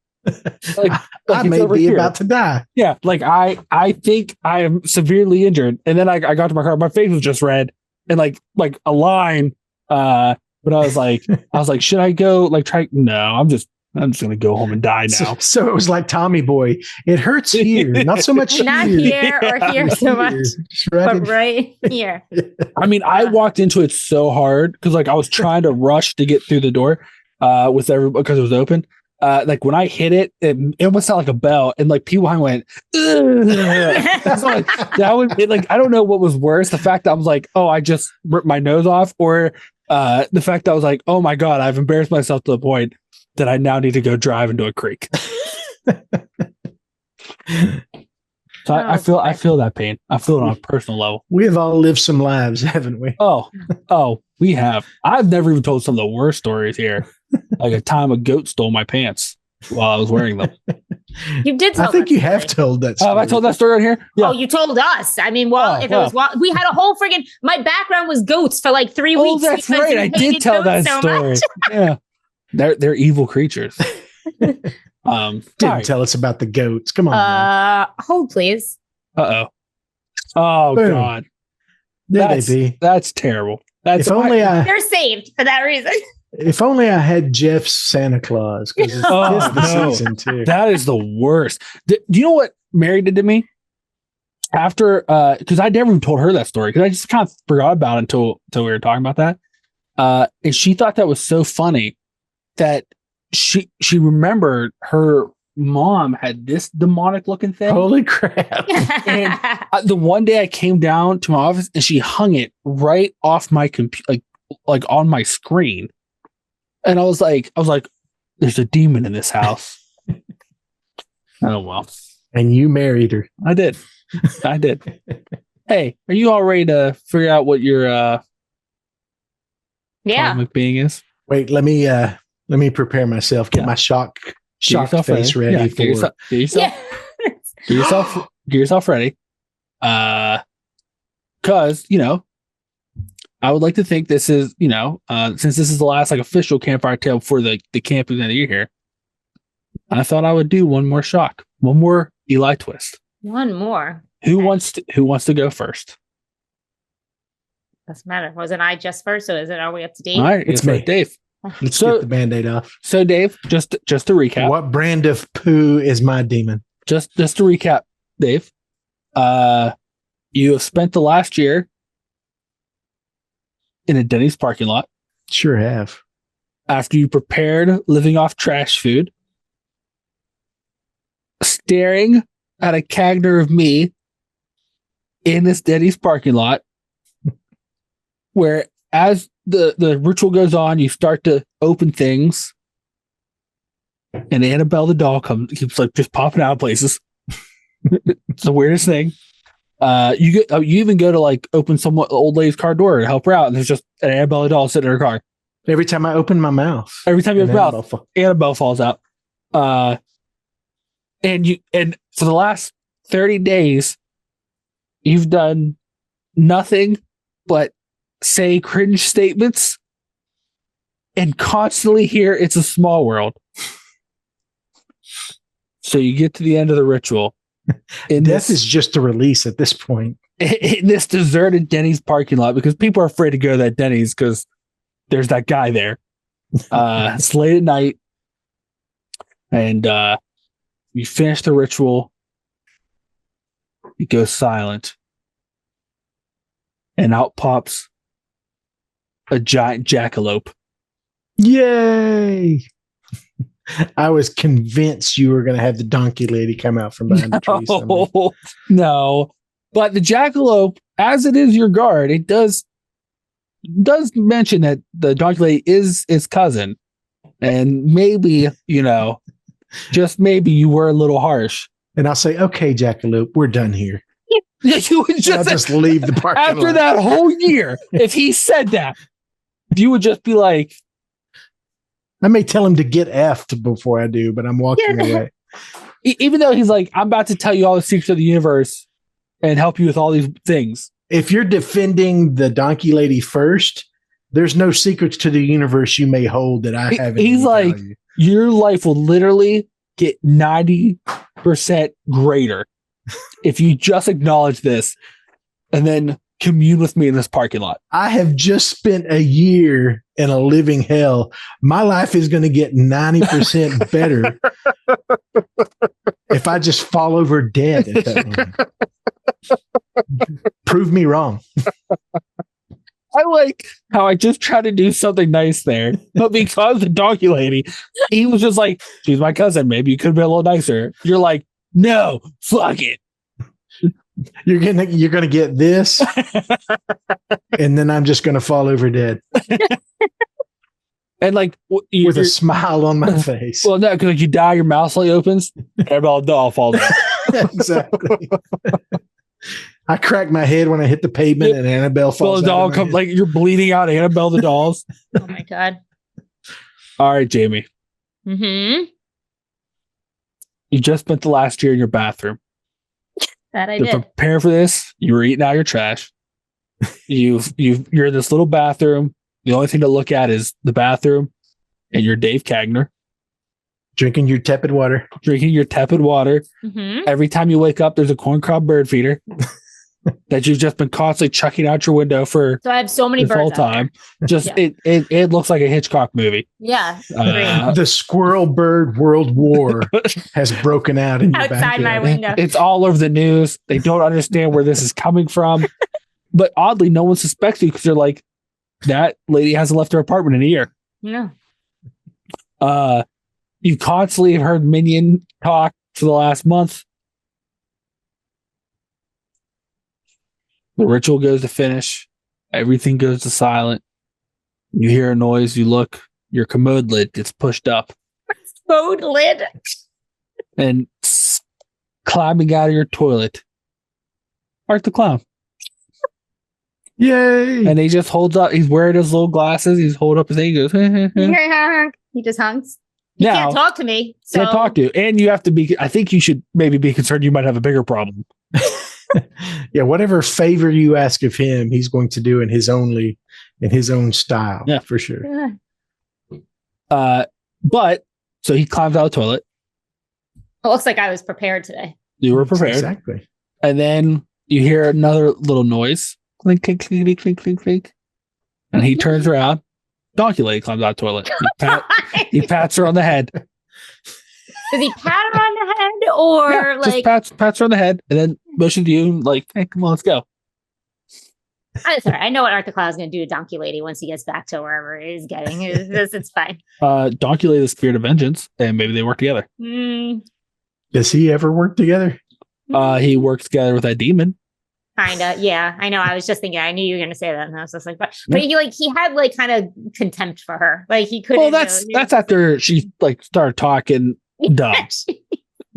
Like I may be about to die. Yeah, like I think I am severely injured. And then I got to my car, my face was just red and like a line. But I was like, should I go like try? No, I'm just gonna go home and die now. So it was like Tommy Boy. It hurts here, not so much not here or here so much, but right here. I mean, I walked into it so hard because like I was trying to rush to get through the door with everybody because it was open. Like when I hit it, it almost sounded like a bell, and like people behind went. So, like, that was it. Like I don't know what was worse: the fact that I was like, "Oh, I just ripped my nose off," or the fact that I was like, "Oh my God, I've embarrassed myself to the point that I now need to go drive into a creek." So I feel that pain. I feel it on a personal level. We have all lived some lives, haven't we? Oh, we have. I've never even told some of the worst stories here. Like a time a goat stole my pants while I was wearing them. You did tell I think you have told that story. Have I told that story on here? Yeah. Oh, you told us. I mean, we had a whole friggin' my background was goats for like 3 weeks. Oh, that's right. I did tell that story. Yeah. They're evil creatures. Didn't tell us about the goats. Come on. Hold please. Oh Boom. God. That's terrible. That's they're saved for that reason. If only I had Jeff's Santa Claus, because it's the season too. That is the worst. Do you know what Mary did to me? After because I never even told her that story because I just kind of forgot about it until we were talking about that. And she thought that was so funny that she remembered her mom had this demonic looking thing. Holy crap. And the one day I came down to my office and she hung it right off my computer, like on my screen. And I was like, there's a demon in this house. Oh, well. And you married her. I did. Hey, are you all ready to figure out what your comic being is? Wait, let me prepare myself. Get my shock face ready. Yeah, get yourself ready. Because I would like to think this is since this is the last like official campfire tale before the camping of the year here. I thought I would do one more shock, one more Eli twist. One more. Who wants to go first? Doesn't matter. Wasn't I just first? So are we up to date? All right, it's me, Dave. Let's get the Band-Aid off. So, Dave, just to recap. What brand of poo is my demon? Just to recap, Dave. You have spent the last year in a Denny's parking lot. Sure have. After you prepared living off trash food, staring at a cagner of me in this Denny's parking lot, where as the ritual goes on, you start to open things, and Annabelle the doll keeps like just popping out of places. It's the weirdest thing. You even go to like open some old lady's car door to help her out, and there's just an Annabelle doll sitting in her car. Every time I open my mouth, every time you open your mouth, Annabelle falls out. And for the last 30 days, you've done nothing but say cringe statements and constantly hear "It's a Small World." So you get to the end of the ritual. Death is just a release at this point. In this deserted Denny's parking lot, because people are afraid to go to that Denny's because there's that guy there. It's late at night, and you finish the ritual. You go silent, and out pops a giant jackalope. Yay! I was convinced you were going to have the donkey lady come out from behind the tree. No, but the jackalope, as it is your guard, it does mention that the donkey lady is his cousin, and maybe, just maybe you were a little harsh. And I'll say, "Okay, jackalope, we're done here." You would just leave the parking lot. After that whole year, if he said that, you would just be like, I may tell him to get effed before I do, but I'm walking away. Even though he's like, "I'm about to tell you all the secrets of the universe and help you with all these things." If you're defending the donkey lady first, there's no secrets to the universe you may hold that I haven't. He's like, your life will literally get 90% greater if you just acknowledge this and then commune with me in this parking lot. I have just spent a year in a living hell. My life is going to get 90% better if I just fall over dead at that moment. Prove me wrong. I like how I just tried to do something nice there, but because the donkey lady, he was just like, "She's my cousin. Maybe you could have been a little nicer." You're like, "No, fuck it. You're gonna get this, and then I'm just gonna fall over dead." And like with a smile on my face. Well, no, because you die, your mouth slowly opens, Annabelle doll falls out. Exactly. I crack my head when I hit the pavement, and Annabelle falls out. Doll comes like you're bleeding out. Annabelle the dolls. Oh my god! All right, Jamie. Mm-hmm. You just spent the last year in your bathroom. That I to did. Prepare for this, you were eating out your trash. You're in this little bathroom. The only thing to look at is the bathroom, and you're Dave Cagner. Drinking your tepid water. Mm-hmm. Every time you wake up, there's a corncob bird feeder that you've just been constantly chucking out your window for. So I have so many birds whole time. Just yeah. it looks like a Hitchcock movie. Yeah. The squirrel bird world war has broken out in outside my window. It's all over the news. They don't understand where this is coming from, but oddly, no one suspects you because they're like, that lady hasn't left her apartment in a year. No. You constantly have heard Minion talk for the last month. The ritual goes to finish. Everything goes to silent. You hear a noise. You look. Your commode lid gets pushed up. Commode lid? And climbing out of your toilet, Art the Clown. Yay! And he just holds up. He's wearing his little glasses. He's holding up his thing. He goes, He just hunks. He can't talk to me. So. Can't talk to you. And you have to be, I think you should maybe be concerned you might have a bigger problem. Yeah, whatever favor you ask of him, he's going to do in his own style. Yeah, for sure. Yeah. But so he climbs out of the toilet. It looks like I was prepared today. You were prepared. Exactly. And then you hear another little noise. Clink, clink, clink, clink, clink, clink. And he turns around. Donkey lady climbs out of the toilet. He pats her on the head. Does he pat her on the head or just pats her on the head and then motions to you like, "Hey, come on, let's go." I'm sorry. I know what Art the Clown is going to do to Donkey Lady once he gets back to wherever he's getting. It's fine. Donkey Lady is the spirit of vengeance, and maybe they work together. Does he ever work together? He works together with that demon. Kinda, yeah. I know. I was just thinking. I knew you were going to say that, and I was just like, but he had kind of contempt for her. Like he couldn't. Well, that's after she started talking dumb.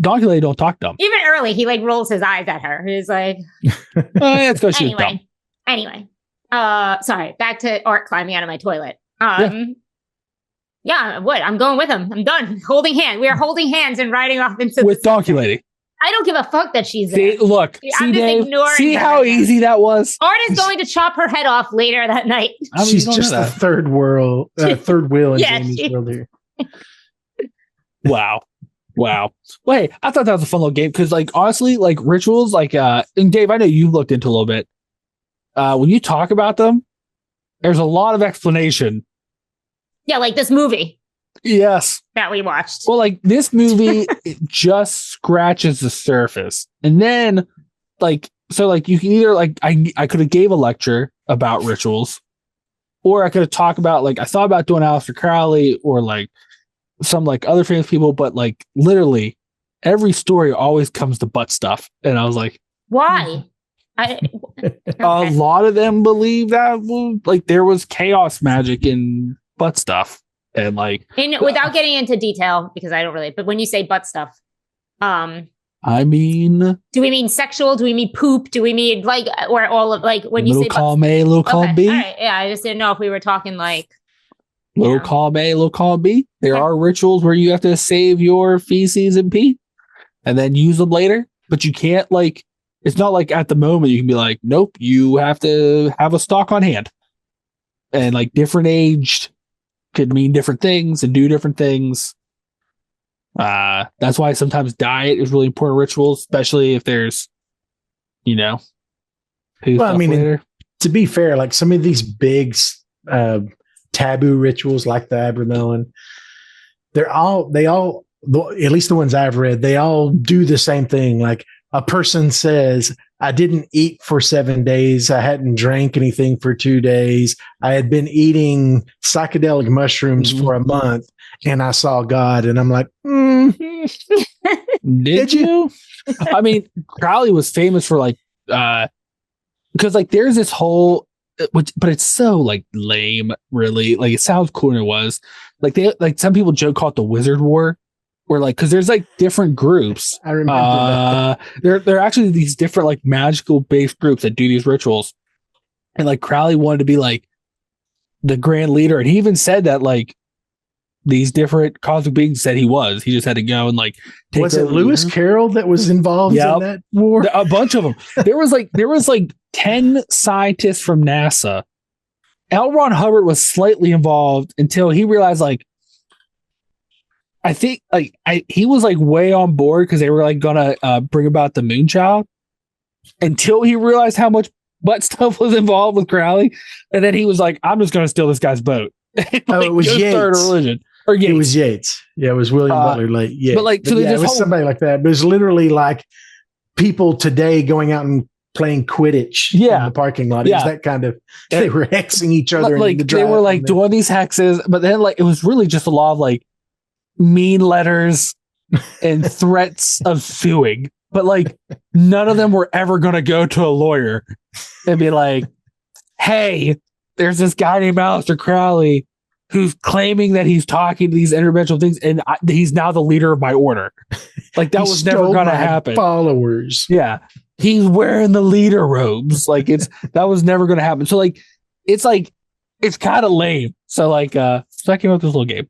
Donkey Lady don't talk dumb. Even early, he like rolls his eyes at her. He's like, it's because she's dumb. Anyway. Sorry, back to Art climbing out of my toilet. Yeah, I would. I'm going with him. I'm done. Holding hand. We are holding hands and riding off into with Donkey Lady. I don't give a fuck that she's there. See, Dave, see how easy that was? Art is going to chop her head off later that night. I mean, she's just the third wheel in Jamie's world here. Wow. Wait, I thought that was a fun little game because, like, honestly, like rituals, like, and Dave, I know you've looked into a little bit. When you talk about them, there's a lot of explanation. Yeah, like this movie. Yes. That we watched. Well, like this movie, it just scratches the surface. And then, like, so, like, you can either, like, I could have gave a lecture about rituals, or I could have talked about, like, I thought about doing Aleister Crowley or, like, some, like, other famous people, but, like, literally every story always comes to butt stuff. And I was like, why? A lot of them believe that, like, there was chaos magic in butt stuff. And like, without getting into detail, because I don't really, but when you say butt stuff, I mean, do we mean sexual? Do we mean poop? Do we mean like, or all of like when you say little column A, little column B? All right, yeah, I just didn't know if we were talking like little column A, little column B. There are rituals where you have to save your feces and pee, and then use them later. But you can't like, it's not like at the moment you can be like, nope, you have to have a stock on hand, and like different aged could mean different things and do different things. That's why sometimes diet is really important rituals, especially if there's, well, I mean, to be fair, like some of these big taboo rituals like the Abramelin, they all, at least the ones I've read, they all do the same thing. Like a person says, I didn't eat for 7 days. I hadn't drank anything for 2 days. I had been eating psychedelic mushrooms for a month and I saw God. And I'm like, did you? I mean, Crowley was famous for like, because like there's this whole, but it's so like lame, really. Like it sounds cool and it was. Like some people call it the Wizard War. Where like, because there's like different groups. I remember that. There are actually these different like magical based groups that do these rituals, and like Crowley wanted to be like the grand leader, and he even said that like these different cosmic beings said he was. He just had to go and like take. Was it Lewis Carroll that was involved in that war? A bunch of them. There was like 10 scientists from NASA. L. Ron Hubbard was slightly involved until he realized like. I think like he was like way on board because they were like gonna bring about the Moonchild until he realized how much butt stuff was involved with Crowley, and then he was like, "I'm just gonna steal this guy's boat." Like, it was Yates. Start a religion. Or Yates. It was Yates. Yeah, it was William Butler Yates. Yeah, but like, so yeah, it was somebody like that. But it was literally like people today going out and playing Quidditch in the parking lot. It was that kind of. They were hexing each other. Like they were like doing these hexes, but then like it was really just a lot of like. Mean letters and threats of suing, but like none of them were ever going to go to a lawyer and be like, hey, there's this guy named Aleister Crowley who's claiming that he's talking to these interdimensional things and he's now the leader of my order. Like that was never going to happen. Followers. Yeah. He's wearing the leader robes. Like that was never going to happen. So like, it's kind of lame. So like, so I came up with this little game.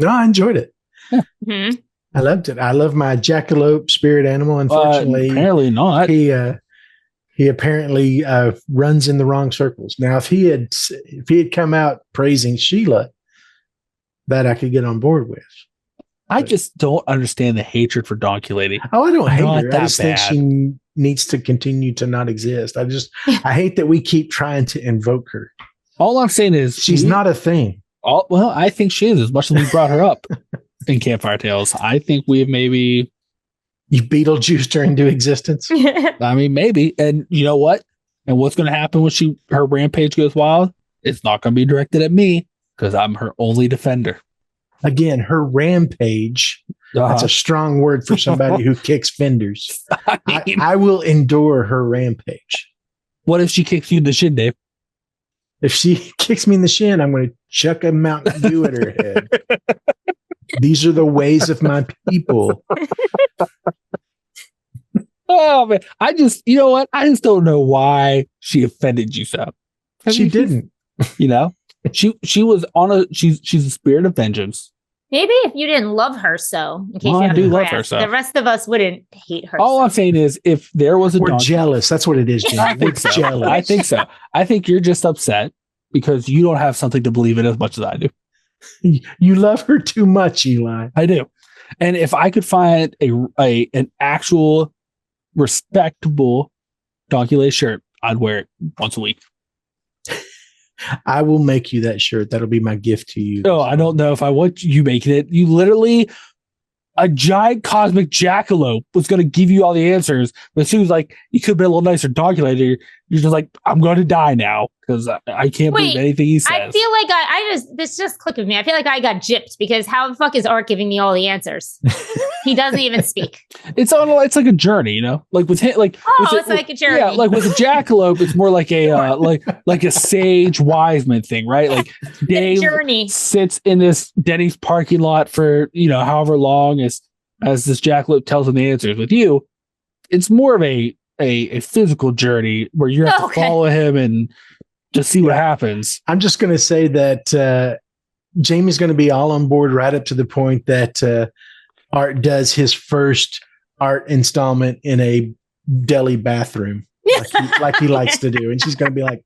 No, I enjoyed it. Yeah. Mm-hmm. I loved it. I love my jackalope spirit animal. Unfortunately, apparently not. He apparently runs in the wrong circles. Now, if he had come out praising Sheila, that I could get on board with. I just don't understand the hatred for Donkey Lady. Oh, I don't hate her. I just think she needs to continue to not exist. I hate that we keep trying to invoke her. All I'm saying is she's not a thing. Well, I think she is, as much as we brought her up in Campfire Tales. I think we've maybe you Beetlejuiced her into existence. I mean, maybe. And you know what? And what's going to happen when her rampage goes wild? It's not going to be directed at me because I'm her only defender. Again, her rampage. That's a strong word for somebody who kicks fenders. I will endure her rampage. What if she kicks you in the shin, Dave? If she kicks me in the shin, I'm going to chuck a Mountain Dew at her head. These are the ways of my people. Oh man, you know what? I just don't know why she offended you so. She didn't. You know, she was she's a spirit of vengeance. Maybe if you didn't love her so, in case I do love her so. The rest of us wouldn't hate her. All I'm saying is, if there was a We're jealous. That's what it is, Jamie. I think so. Jealous. I think so. I think you're just upset because you don't have something to believe in as much as I do. You love her too much, Eli. I do. And if I could find an actual respectable donkey lace shirt, I'd wear it once a week. I will make you that shirt. That'll be my gift to you. No, I don't know if I want you making it. You literally, a giant cosmic jackalope was going to give you all the answers. But as soon as like you could be a little nicer donkey later, you're just like, I'm going to die now because I can't believe anything he says. I feel like this just clicked with me. I feel like I got gypped because how the fuck is Art giving me all the answers? He doesn't even speak. It's like a journey, you know, like with him, like it's like a journey. Yeah, like with a jackalope, it's more like a like a sage wiseman thing, right? Like Dave sits in this Denny's parking lot for however long as this jackalope tells him the answers. With you, it's more of a physical journey where you have to follow him and just see what happens. I'm just going to say that Jamie's going to be all on board right up to the point that Art does his first Art installment in a deli bathroom, like he likes to do, and she's going to be like,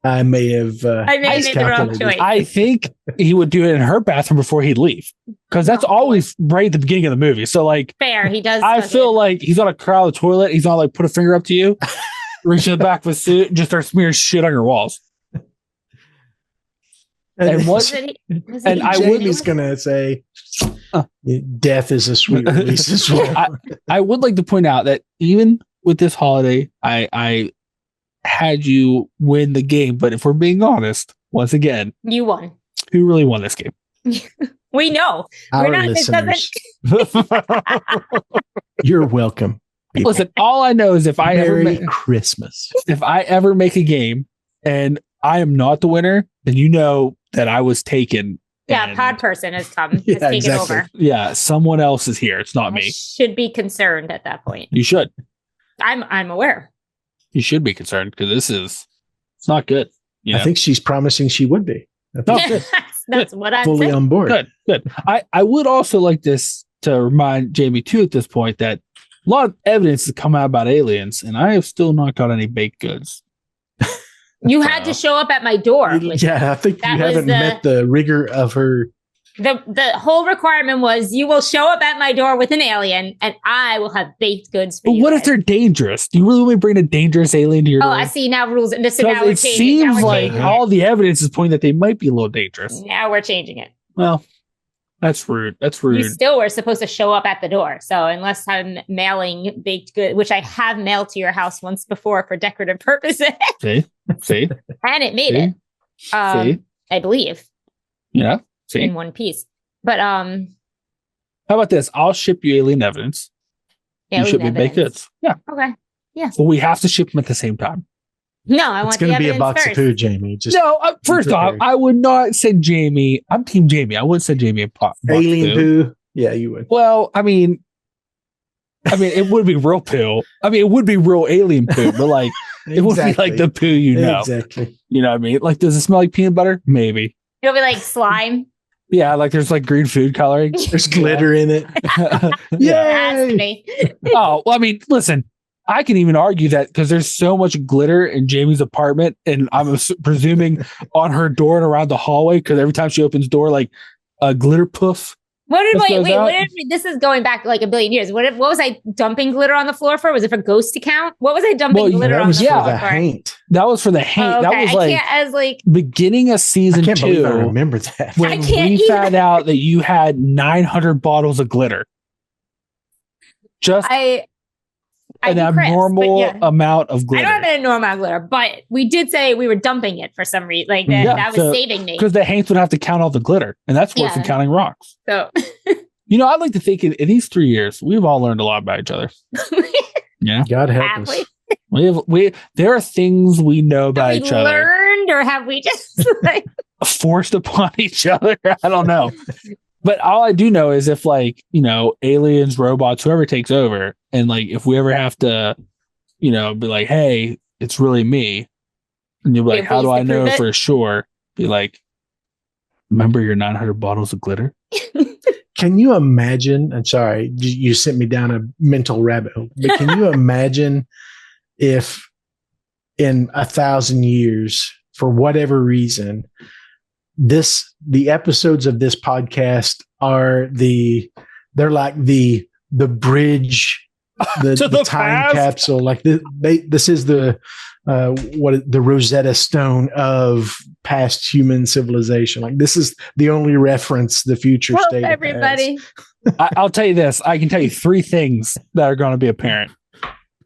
"I may have made the wrong choice." I think he would do it in her bathroom before he'd leave, because that's always right at the beginning of the movie. So, like, fair, he does. I feel like he's on a crowd of the toilet. He's on like put a finger up to you, reach in the back of his suit, and just start smearing shit on your walls. And what? And Jamie's gonna say, "Death is a sweet release as well." I would like to point out that even with this holiday, I had you win the game, but if we're being honest, once again, you won. Who really won this game? We know. Our listeners. You're welcome. People. Listen, all I know is if I Christmas. If I ever make a game and I am not the winner, then you know that I was taken. Yeah, pod person has come. Has taken over. Yeah, someone else is here. It's not me. Should be concerned at that point. You should. I'm aware. You should be concerned because it's not good. I think she's promising she would be. That's what I'm fully saying. on board. Good. I would also like this to remind Jamie too at this point that a lot of evidence has come out about aliens, and I have still not got any baked goods. You had to show up at my door. Yeah, I think you haven't met the rigor of her. The whole requirement was you will show up at my door with an alien, and I will have baked goods for you. But what if they're dangerous? Do you really want to bring a dangerous alien to your door? I see now rules. It seems like all the evidence is pointing that they might be a little dangerous. Now we're changing it. Well, that's rude. That's rude. You still were supposed to show up at the door. So unless I'm mailing baked goods, which I have mailed to your house once before for decorative purposes. See? And it made it. I believe. Yeah. See? In one piece. But how about this? I'll ship you alien evidence. You ship me baked goods. Yeah. Okay. Yeah. Well, we have to ship them at the same time. No, I want it's going to be a box of poo, Jamie. Just first off, I would not send Jamie. I'm Team Jamie. I wouldn't send Jamie a box alien poo. Yeah, you would. Well, I mean, it would be real poo. I mean, it would be real alien poo, but like it would be like the poo, Exactly. You know what I mean? Like, does it smell like peanut butter? Maybe. It'll be like slime. Yeah, like there's like green food coloring. There's glitter in it. Yay! Oh, well, I mean, listen. I can even argue that because there's so much glitter in Jamie's apartment, and I'm presuming on her door and around the hallway, because every time she opens door, like a glitter poof. This is going back like a billion years. What was I dumping glitter on the floor for? Was it for ghost account? What was I dumping glitter on the floor for? Haint. That was for the haint. Oh, okay. That was like beginning of season 2. I remember that. When we found out that you had 900 bottles of glitter. An abnormal amount of glitter. I don't have an abnormal amount of glitter, but we did say we were dumping it for some reason. Like that was saving me. Because the Haints would have to count all the glitter, and that's worse than counting rocks. So, I'd like to think in these 3 years, we've all learned a lot about each other. Yeah, God help us. There are things we know about each other. Learned, or have we just forced upon each other? I don't know. But all I do know is if like, aliens, robots, whoever takes over, and like if we ever have to, be like, hey, it's really me. And you'll be like, how do I know for sure? Be like, remember your 900 bottles of glitter? Can you imagine? I'm sorry, you sent me down a mental rabbit hole, but can you imagine if in 1,000 years, for whatever reason, the episodes of this podcast are they're like the bridge, the time capsule. Like this is the Rosetta Stone of past human civilization. Like this is the only reference the future state has. Everybody. I'll tell you this. I can tell you 3 things that are going to be apparent.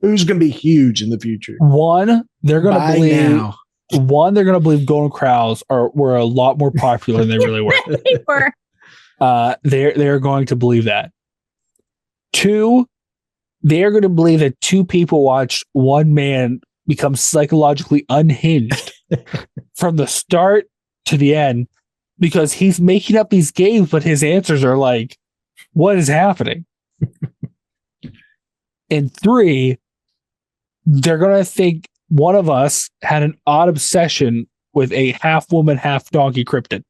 Who's going to be huge in the future? One, they're going to believe. One, they're going to believe golden crows were a lot more popular than they really were. They were. They're going to believe that. 2, they are going to believe that 2 people watched one man become psychologically unhinged from the start to the end because he's making up these games, but his answers are like, what is happening? And 3, they're going to think one of us had an odd obsession with a half woman, half donkey cryptid.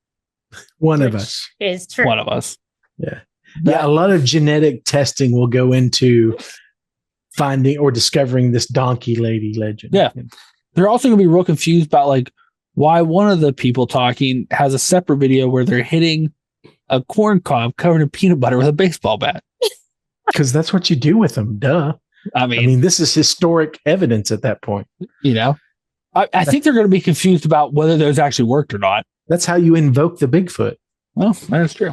One of us is true. One of us. Yeah. Yeah. A lot of genetic testing will go into finding or discovering this donkey lady legend. Yeah. They're also going to be real confused about like why one of the people talking has a separate video where they're hitting a corn cob covered in peanut butter with a baseball bat. Because that's what you do with them. Duh. I mean, this is historic evidence at that point. I think they're going to be confused about whether those actually worked or not. That's how you invoke the Bigfoot. Well, that's true.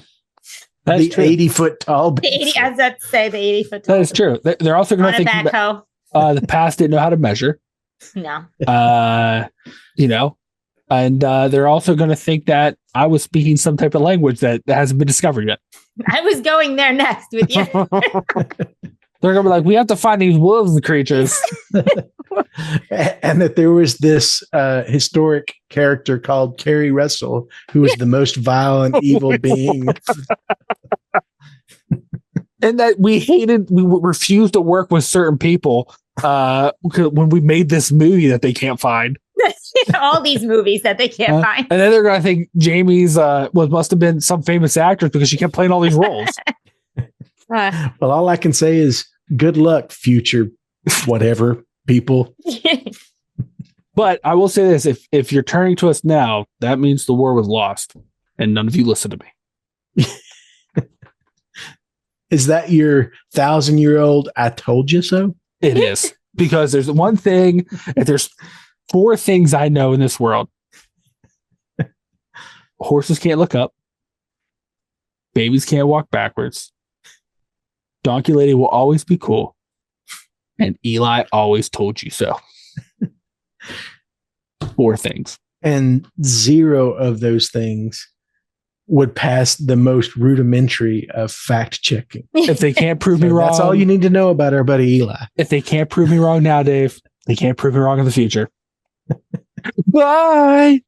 That's the 80-foot tall. The 80-foot tall. That is true. They're also going to think that the past didn't know how to measure. No. And they're also going to think that I was speaking some type of language that hasn't been discovered yet. I was going there next with you. They're going to be like, we have to find these wolves creatures. And that there was this historic character called Carrie Russell, who was the most violent, evil being. And that we refused to work with certain people when we made this movie that they can't find. All these movies that they can't find. And then they're going to think Jamie's must have been some famous actress because she kept playing all these roles. Well, all I can say is good luck, future whatever people. But I will say this, if you're turning to us now, that means the war was lost and none of you listen to me. Is that your 1,000-year-old I told you so? It is. Because there's one thing, if there's 4 things I know in this world. Horses can't look up. Babies can't walk backwards. Donkey lady will always be cool. And Eli always told you so. 4 things. And 0 of those things would pass the most rudimentary of fact checking. If they can't prove me wrong. That's all you need to know about our buddy Eli. If they can't prove me wrong now, Dave, they can't prove me wrong in the future. Bye.